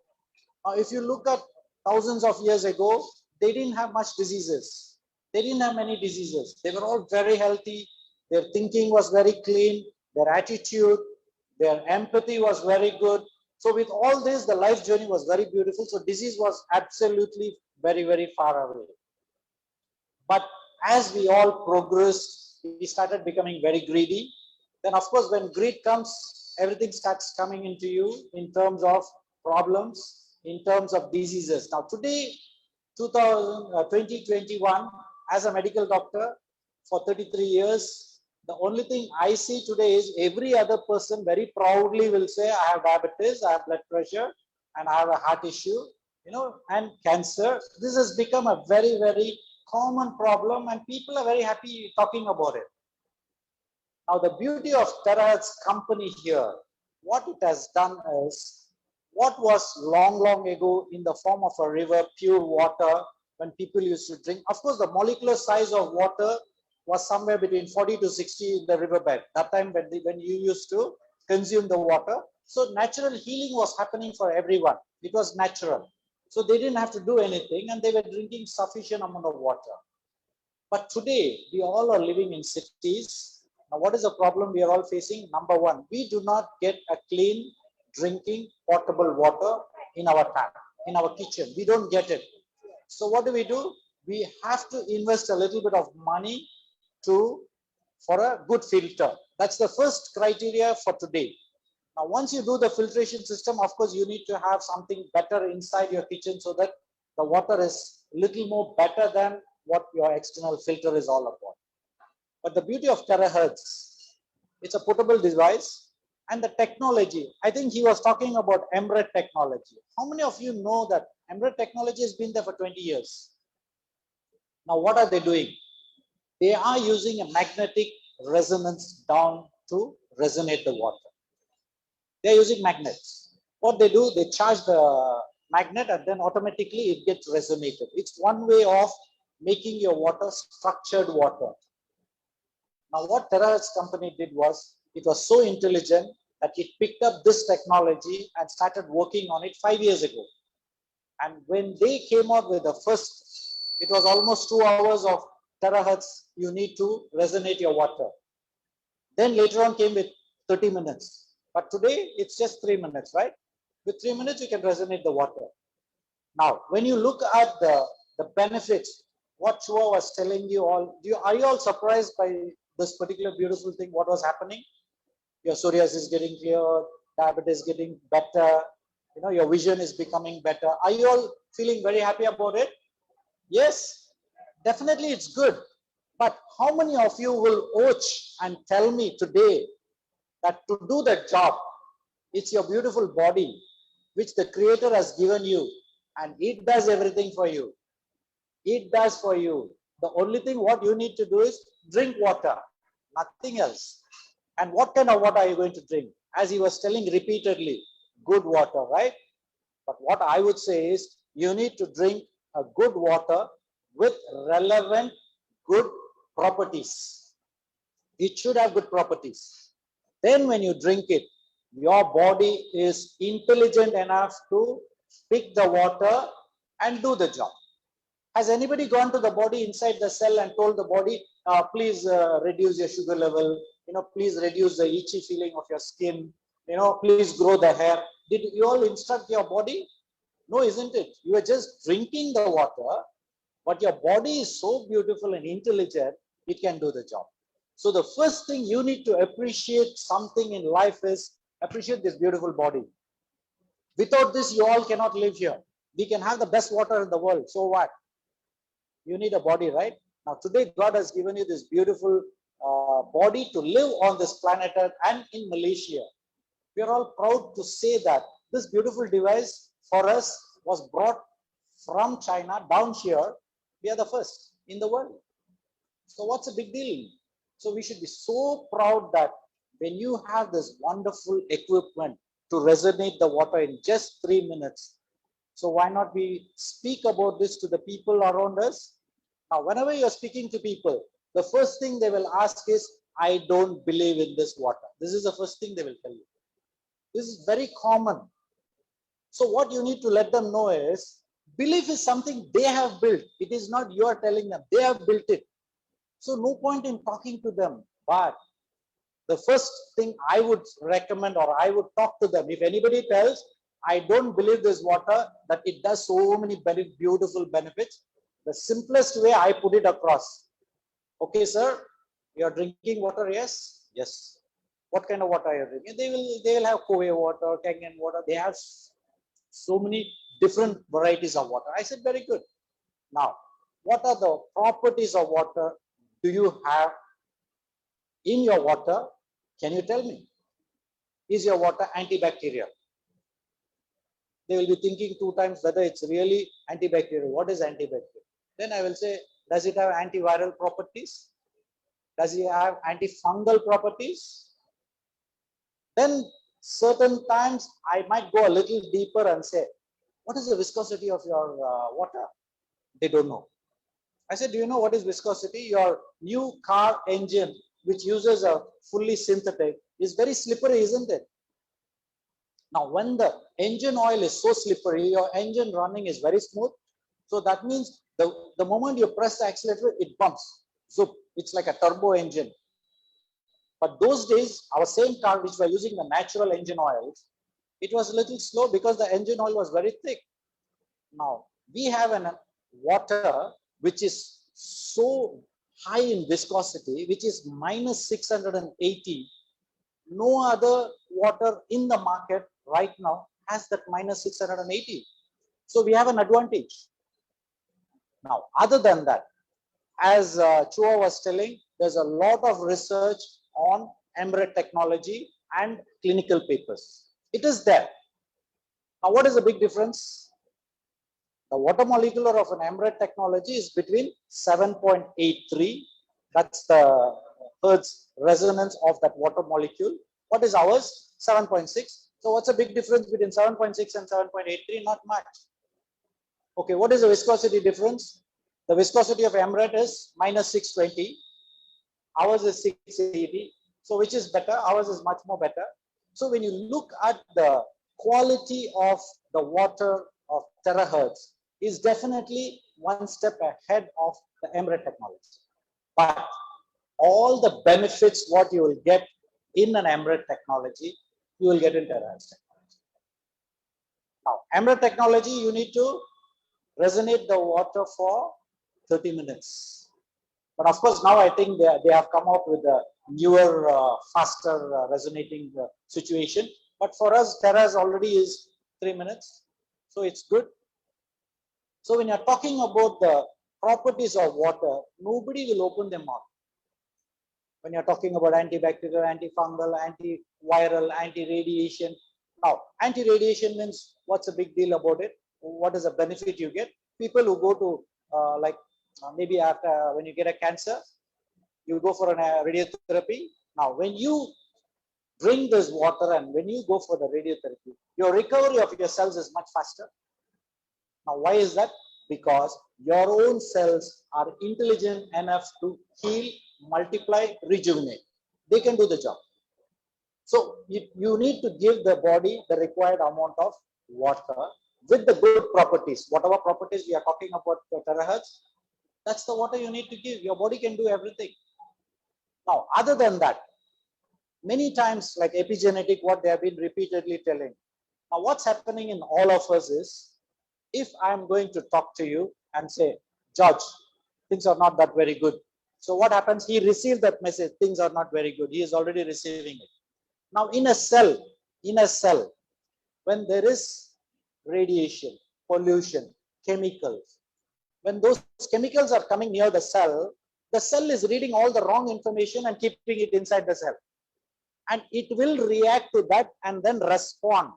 Now, if you look at thousands of years ago, they didn't have much diseases. They didn't have many diseases. They were all very healthy. Their thinking was very clean. Their attitude, their empathy was very good. So with all this, the life journey was very beautiful. So disease was absolutely very, very far away. But as we all progressed, we started becoming very greedy. Then of course, when greed comes, everything starts coming into you in terms of problems, in terms of diseases. Now today, 2021, as a medical doctor for 33 years, the only thing I see today is every other person very proudly will say, I have diabetes, I have blood pressure, and I have a heart issue, and cancer. This has become a very, very common problem, and people are very happy talking about it. Now, the beauty of TeraHertz company here, what it has done is, what was long, long ago in the form of a river, pure water, when people used to drink. Of course, the molecular size of water was somewhere between 40 to 60 in the riverbed. That time when you used to consume the water. So natural healing was happening for everyone. It was natural. So they didn't have to do anything and they were drinking sufficient amount of water. But today, we all are living in cities. Now, what is the problem we are all facing? Number one, we do not get a clean drinking potable water in our tap, in our kitchen. We don't get it. So what do? We have to invest a little bit of money for a good filter. That's the first criteria for today. Now, once you do the filtration system, of course, you need to have something better inside your kitchen so that the water is a little more better than what your external filter is all about. But the beauty of TeraHertz, it's a portable device and the technology. I think he was talking about 𝗪𝗏 technology. How many of you know that 𝗪𝗏 technology has been there for 20 years? Now, what are they doing? They are using a magnetic resonance down to resonate the water. They're using magnets. What they do, they charge the magnet and then automatically it gets resonated. It's one way of making your water structured water. Now, what TeraHertz company did was, it was so intelligent that it picked up this technology and started working on it 5 years ago. And when they came out with the first, it was almost 2 hours of terahertz you need to resonate your water. Then later on came with 30 minutes. But today it's just 3 minutes, right? With 3 minutes you can resonate the water. Now, when you look at the benefits, what Chua was telling you all, are you all surprised by this particular beautiful thing, what was happening? Your psoriasis is getting cleared, diabetes is getting better, your vision is becoming better. Are you all feeling very happy about it? Yes, definitely it's good. But how many of you will watch and tell me today that to do that job, it's your beautiful body, which the Creator has given you, and it does everything for you. It does for you. The only thing what you need to do is drink water, nothing else. And what kind of water are you going to drink? As he was telling repeatedly, good water, right? But what I would say is you need to drink a good water with relevant good properties. It should have good properties. Then when you drink it, your body is intelligent enough to pick the water and do the job. Has anybody gone to the body inside the cell and told the body, please reduce your sugar level, please reduce the itchy feeling of your skin, please grow the hair? Did you all instruct your body? No, isn't it? You are just drinking the water, but your body is so beautiful and intelligent, it can do the job. So the first thing you need to appreciate something in life is appreciate this beautiful body. Without this, you all cannot live here. We can have the best water in the world. So what? You need a body, right? Now today, God has given you this beautiful body to live on this planet Earth and in Malaysia. We are all proud to say that this beautiful device for us was brought from China down here. We are the first in the world. So what's a big deal? So we should be so proud that when you have this wonderful equipment to resonate the water in just 3 minutes, so why not we speak about this to the people around us? Now, whenever you're speaking to people, the first thing they will ask is, I don't believe in this water. This is the first thing they will tell you. This is very common. So what you need to let them know is, belief is something they have built. It is not you are telling them. They have built it. So no point in talking to them. But the first thing I would recommend, or I would talk to them, if anybody tells, I don't believe this water, that it does so many very beautiful benefits, the simplest way I put it across. Okay, sir, you are drinking water, yes? Yes. What kind of water are you drinking? They will have 𝗏𝗧 water, Kangen water. They have so many different varieties of water. I said, very good. Now, what are the properties of water do you have in your water? Can you tell me? Is your water antibacterial? They will be thinking 2 times whether it's really antibacterial. What is antibacterial? Then I will say, does it have antiviral properties? Does it have antifungal properties? Then certain times I might go a little deeper and say, what is the viscosity of your water? They don't know. I said, do you know what is viscosity? Your new car engine, which uses a fully synthetic, is very slippery, isn't it? Now, when the engine oil is so slippery, your engine running is very smooth. So that means the moment you press the accelerator, it bumps. So it's like a turbo engine. But those days, our same car, which were using the natural engine oils, it was a little slow because the engine oil was very thick. Now, we have a water which is so high in viscosity, which is minus 680. No other water in the market right now has that minus 680. So we have an advantage. Now, other than that, as Chua was telling, there's a lot of research on 𝗪𝗏 technology and clinical papers. It is there. Now, what is the big difference? The water molecular of an 𝗪𝗏 technology is between 7.83. That's the Hertz resonance of that water molecule. What is ours? 7.6. So what's the big difference between 7.6 and 7.83? Not much. Okay, what is the viscosity difference? The viscosity of 𝗪𝗏 is minus 620. Ours is 680. So which is better? Ours is much more better. So when you look at the quality of the water of TeraHertz, is definitely one step ahead of the 𝗪𝗏 technology. But all the benefits what you will get in an 𝗪𝗡 technology, you will get in TeraHertz technology. Now, 𝗪𝗡 technology, you need to resonate the water for 30 minutes. But of course, now I think they have come up with a newer, faster resonating situation. But for us, TeraHertz already is 3 minutes. So it's good. So when you're talking about the properties of water, nobody will open their mouth. When you're talking about antibacterial, antifungal, antiviral, anti-radiation. Now, anti-radiation means what's the big deal about it? What is the benefit you get? People who go to maybe after when you get a cancer, you go for a radiotherapy. Now, when you drink this water and when you go for the radiotherapy, your recovery of your cells is much faster. Now, why is that? Because your own cells are intelligent enough to heal, multiply, rejuvenate. They can do the job. So you need to give the body the required amount of water with the good properties. Whatever properties we are talking about for TeraHertz, that's the water you need to give. Your body can do everything. Now, other than that, many times like epigenetic, what they have been repeatedly telling. Now, what's happening in all of us is, if I'm going to talk to you and say, George, things are not that very good. So what happens? He received that message, things are not very good. He is already receiving it. Now, in a cell, when there is radiation, pollution, chemicals, when those chemicals are coming near the cell is reading all the wrong information and keeping it inside the cell. And it will react to that and then respond.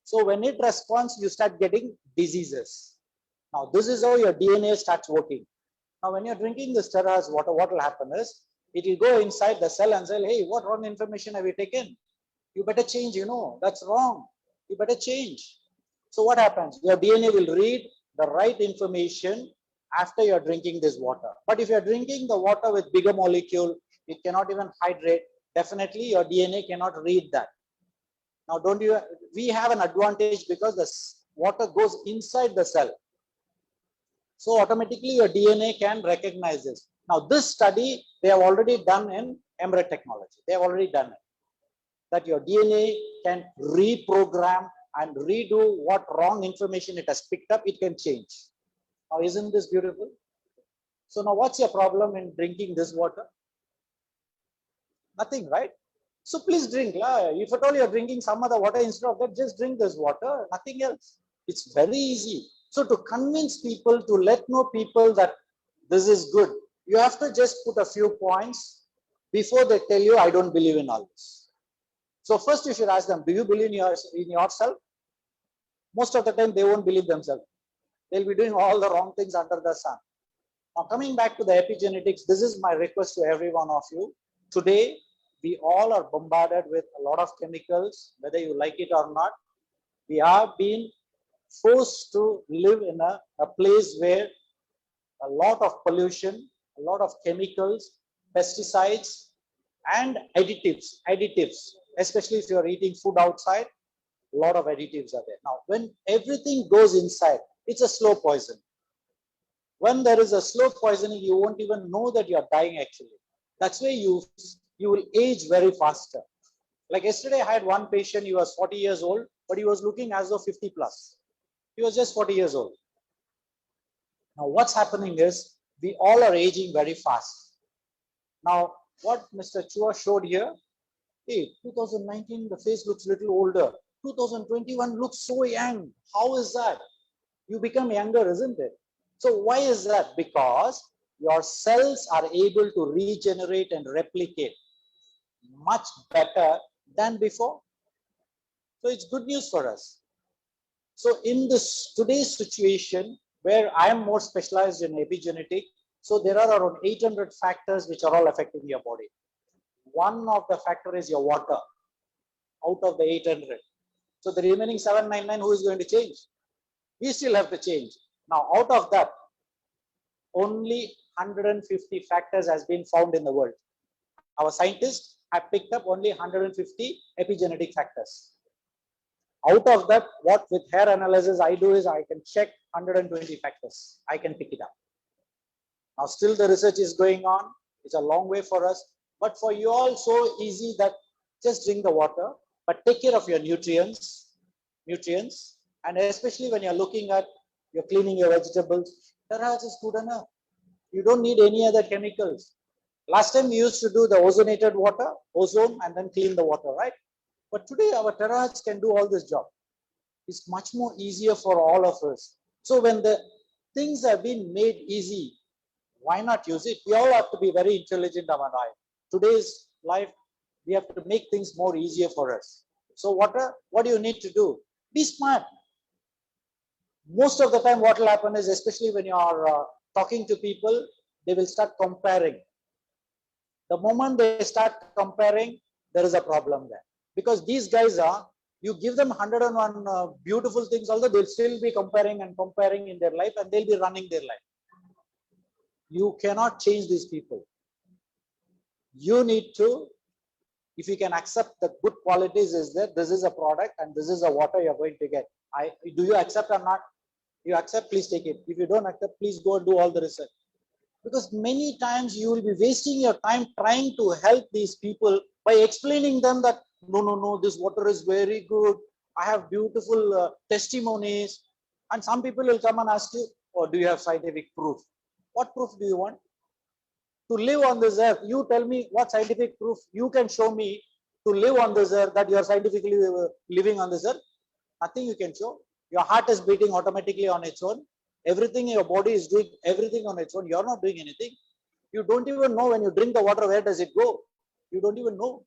So when it responds, you start getting diseases. Now, this is how your DNA starts working. Now, when you're drinking this TeraHertz water, what will happen is, it will go inside the cell and say, hey, what wrong information have you taken? You better change, that's wrong. You better change. So what happens? Your DNA will read the right information after you're drinking this water. But if you're drinking the water with bigger molecule, it cannot even hydrate. Definitely your DNA cannot read that. Now, we have an advantage because the water goes inside the cell. So automatically your DNA can recognize this. Now, this study, they have already done in 𝗪𝗡 technology. They have already done it. That your DNA can reprogram and redo what wrong information it has picked up, it can change. Now, isn't this beautiful? So now what's your problem in drinking this water? Nothing, right? So please drink. If at all you're drinking some other water, instead of that, just drink this water, nothing else. It's very easy. So to convince people, to let know people that this is good, you have to just put a few points before they tell you, I don't believe in all this. So first you should ask them, do you believe in yourself? Most of the time they won't believe themselves. They'll be doing all the wrong things under the sun. Now coming back to the epigenetics, this is my request to every one of you. Today, we all are bombarded with a lot of chemicals, whether you like it or not. We have been forced to live in a place where a lot of pollution, a lot of chemicals, pesticides, and additives, especially if you're eating food outside, a lot of additives are there. Now, when everything goes inside, it's a slow poison. When there is a slow poisoning, you won't even know that you're dying actually. That's why you will age very faster. Like yesterday, I had one patient, he was 40 years old, but he was looking as though 50 plus. He was just 40 years old. Now, what's happening is, we all are aging very fast. Now, what Mr. Chua showed here, hey, 2019, the face looks a little older. 2021 looks so young. How is that? You become younger, isn't it? So why is that? Because your cells are able to regenerate and replicate much better than before. So it's good news for us. So in this today's situation where I am more specialized in epigenetic, so there are around 800 factors which are all affecting your body. One of the factor is your water out of the 800. So the remaining 799, who is going to change? We still have to change. Now, out of that, only 150 factors has been found in the world. Our scientists have picked up only 150 epigenetic factors. Out of that, what with hair analysis I do is I can check 120 factors. I can pick it up. Now still the research is going on. It's a long way for us. But for you all, so easy that just drink the water, but take care of your nutrients, and especially when you're looking at, you're cleaning your vegetables, TeraHertz is good enough. You don't need any other chemicals. Last time we used to do the ozonated water, ozone, and then clean the water, right? But today our TeraHertz can do all this job. It's much more easier for all of us. So when the things have been made easy, why not use it? We all have to be very intelligent, Amanai. Today's life, we have to make things more easier for us. So what do you need to do? Be smart. Most of the time what will happen is, especially when you are talking to people, they will start comparing. The moment they start comparing, there is a problem there. Because these guys you give them 101 beautiful things, although they'll still be comparing in their life, and they'll be running their life. You cannot change these people. You need to, if you can accept the good qualities, is that this is a product and this is a water you're going to get. Do you accept or not? You accept, please take it. If you don't accept, please go and do all the research. Because many times you will be wasting your time trying to help these people by explaining them that, no, this water is very good. I have beautiful testimonies. And some people will come and ask you, oh, do you have scientific proof? What proof do you want? To live on this earth, you tell me what scientific proof you can show me to live on this earth, that you are scientifically living on this earth. Nothing you can show. Your heart is beating automatically on its own. Everything in your body is doing everything on its own. You're not doing anything. You don't even know when you drink the water, where does it go? You don't even know.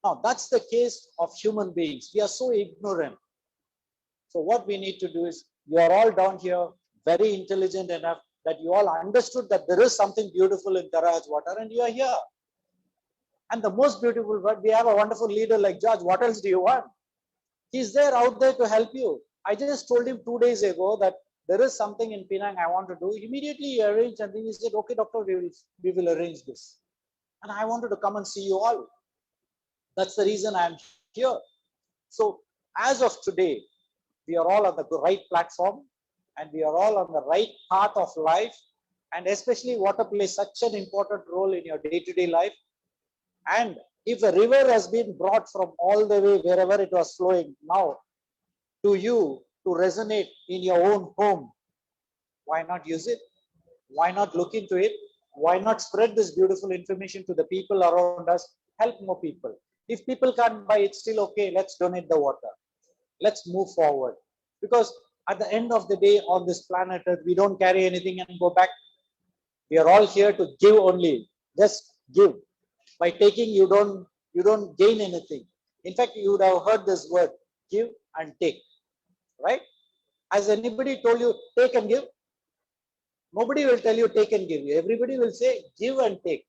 Now, that's the case of human beings. We are so ignorant. So what we need to do is, you are all down here, very intelligent enough that you all understood that there is something beautiful in TeraHertz water, and you are here. And the most beautiful part, we have a wonderful leader like George. What else do you want? He's there out there to help you. I just told him 2 days ago that there is something in Penang I want to do. Immediately he arranged, and then he said, okay, doctor, we will arrange this. And I wanted to come and see you all. That's the reason I'm here. So as of today, we are all on the right platform, and we are all on the right path of life. And especially water plays such an important role in your day-to-day life. And if a river has been brought from all the way wherever it was flowing now to you to resonate in your own home, why not use it? Why not look into it? Why not spread this beautiful information to the people around us? Help more people. If people can't buy it, still okay, let's donate the water. Let's move forward. Because at the end of the day, on this planet Earth, we don't carry anything and go back. We are all here to give only. Just give. By taking, you don't gain anything. In fact, you would have heard this word, give and take. Right? Has anybody told you take and give? Nobody will tell you take and give. Everybody will say give and take.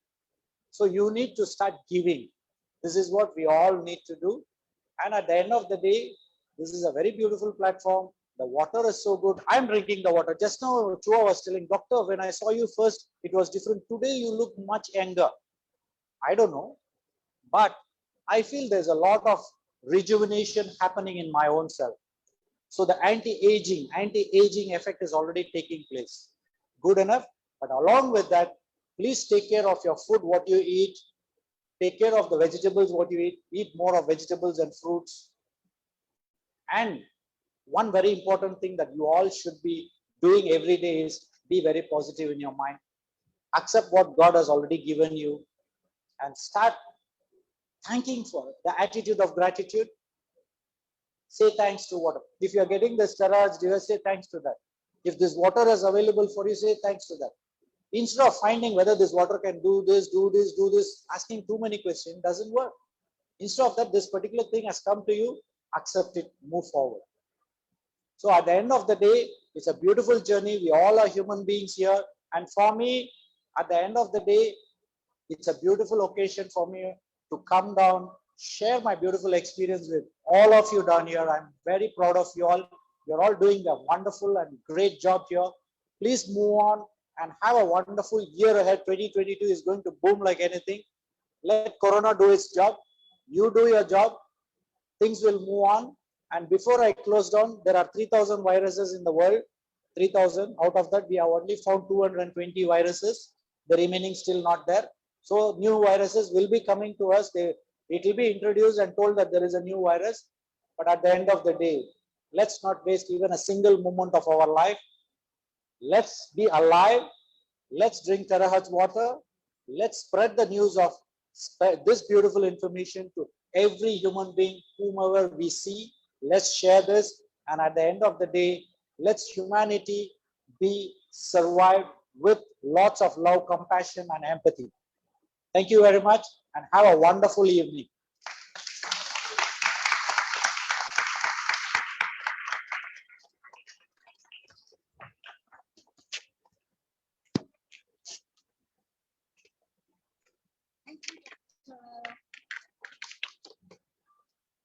So you need to start giving. This is what we all need to do. And at the end of the day, this is a very beautiful platform. The water is so good. I'm drinking the water. Just now, Chua was telling, doctor, when I saw you first, it was different. Today, you look much younger. I don't know. But I feel there's a lot of rejuvenation happening in my own self. So the anti-aging effect is already taking place. Good enough. But along with that, please take care of your food, what you eat. Take care of the vegetables, what you eat. Eat more of vegetables and fruits. And one very important thing that you all should be doing every day is be very positive in your mind. Accept what God has already given you and start thanking for it. The attitude of gratitude. Say thanks to water. If you are getting this TeraHertz, say thanks to that. If this water is available for you, say thanks to that. Instead of finding whether this water can do this, asking too many questions doesn't work. Instead of that, this particular thing has come to you, accept it, move forward. So at the end of the day, it's a beautiful journey. We all are human beings here. And for me, at the end of the day, it's a beautiful occasion for me to come down, share my beautiful experience with all of you down here. I'm very proud of you all. You're all doing a wonderful and great job here. Please move on and have a wonderful year ahead. 2022 is going to boom like anything. Let Corona do its job. You do your job. Things will move on. And before I close down, there are 3,000 viruses in the world. 3,000. Out of that, we have only found 220 viruses. The remaining still not there. So new viruses will be coming to us. It will be introduced and told that there is a new virus. But at the end of the day, let's not waste even a single moment of our life. Let's be alive. Let's drink TeraHertz water. Let's spread the news of this beautiful information to every human being, whomever we see. Let's share this. And at the end of the day, let's humanity be survived with lots of love, compassion, and empathy. Thank you very much and have a wonderful evening.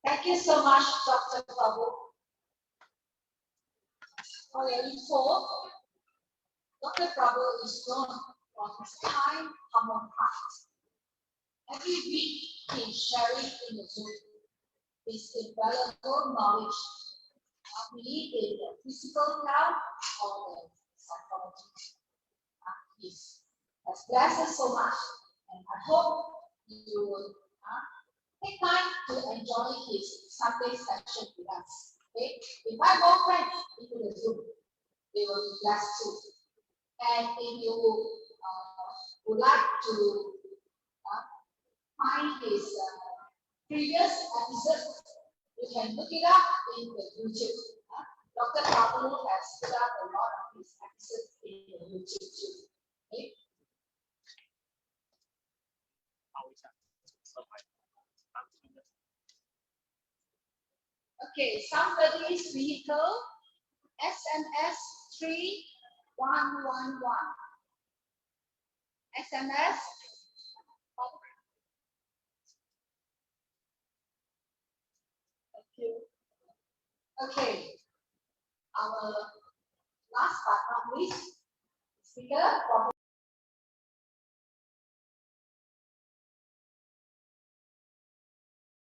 Thank you so much, Dr. Babu. For your info, Dr. Babu is known for his kind, humble heart. Every week, he is sharing in the Zoom his invaluable knowledge, be it in the physical health or the psychology. He has blessed us so much, and I hope you will take time to enjoy his Sunday session with us. Okay? Invite more friends into the Zoom. They will be blessed too. And if you would like to find his previous episodes, you can look it up in the YouTube. Dr. Babu has put up a lot of his episodes in the YouTube too. Okay? Okay, somebody's vehicle, SMS 3111. SMS. Okay. Our last but not least speaker.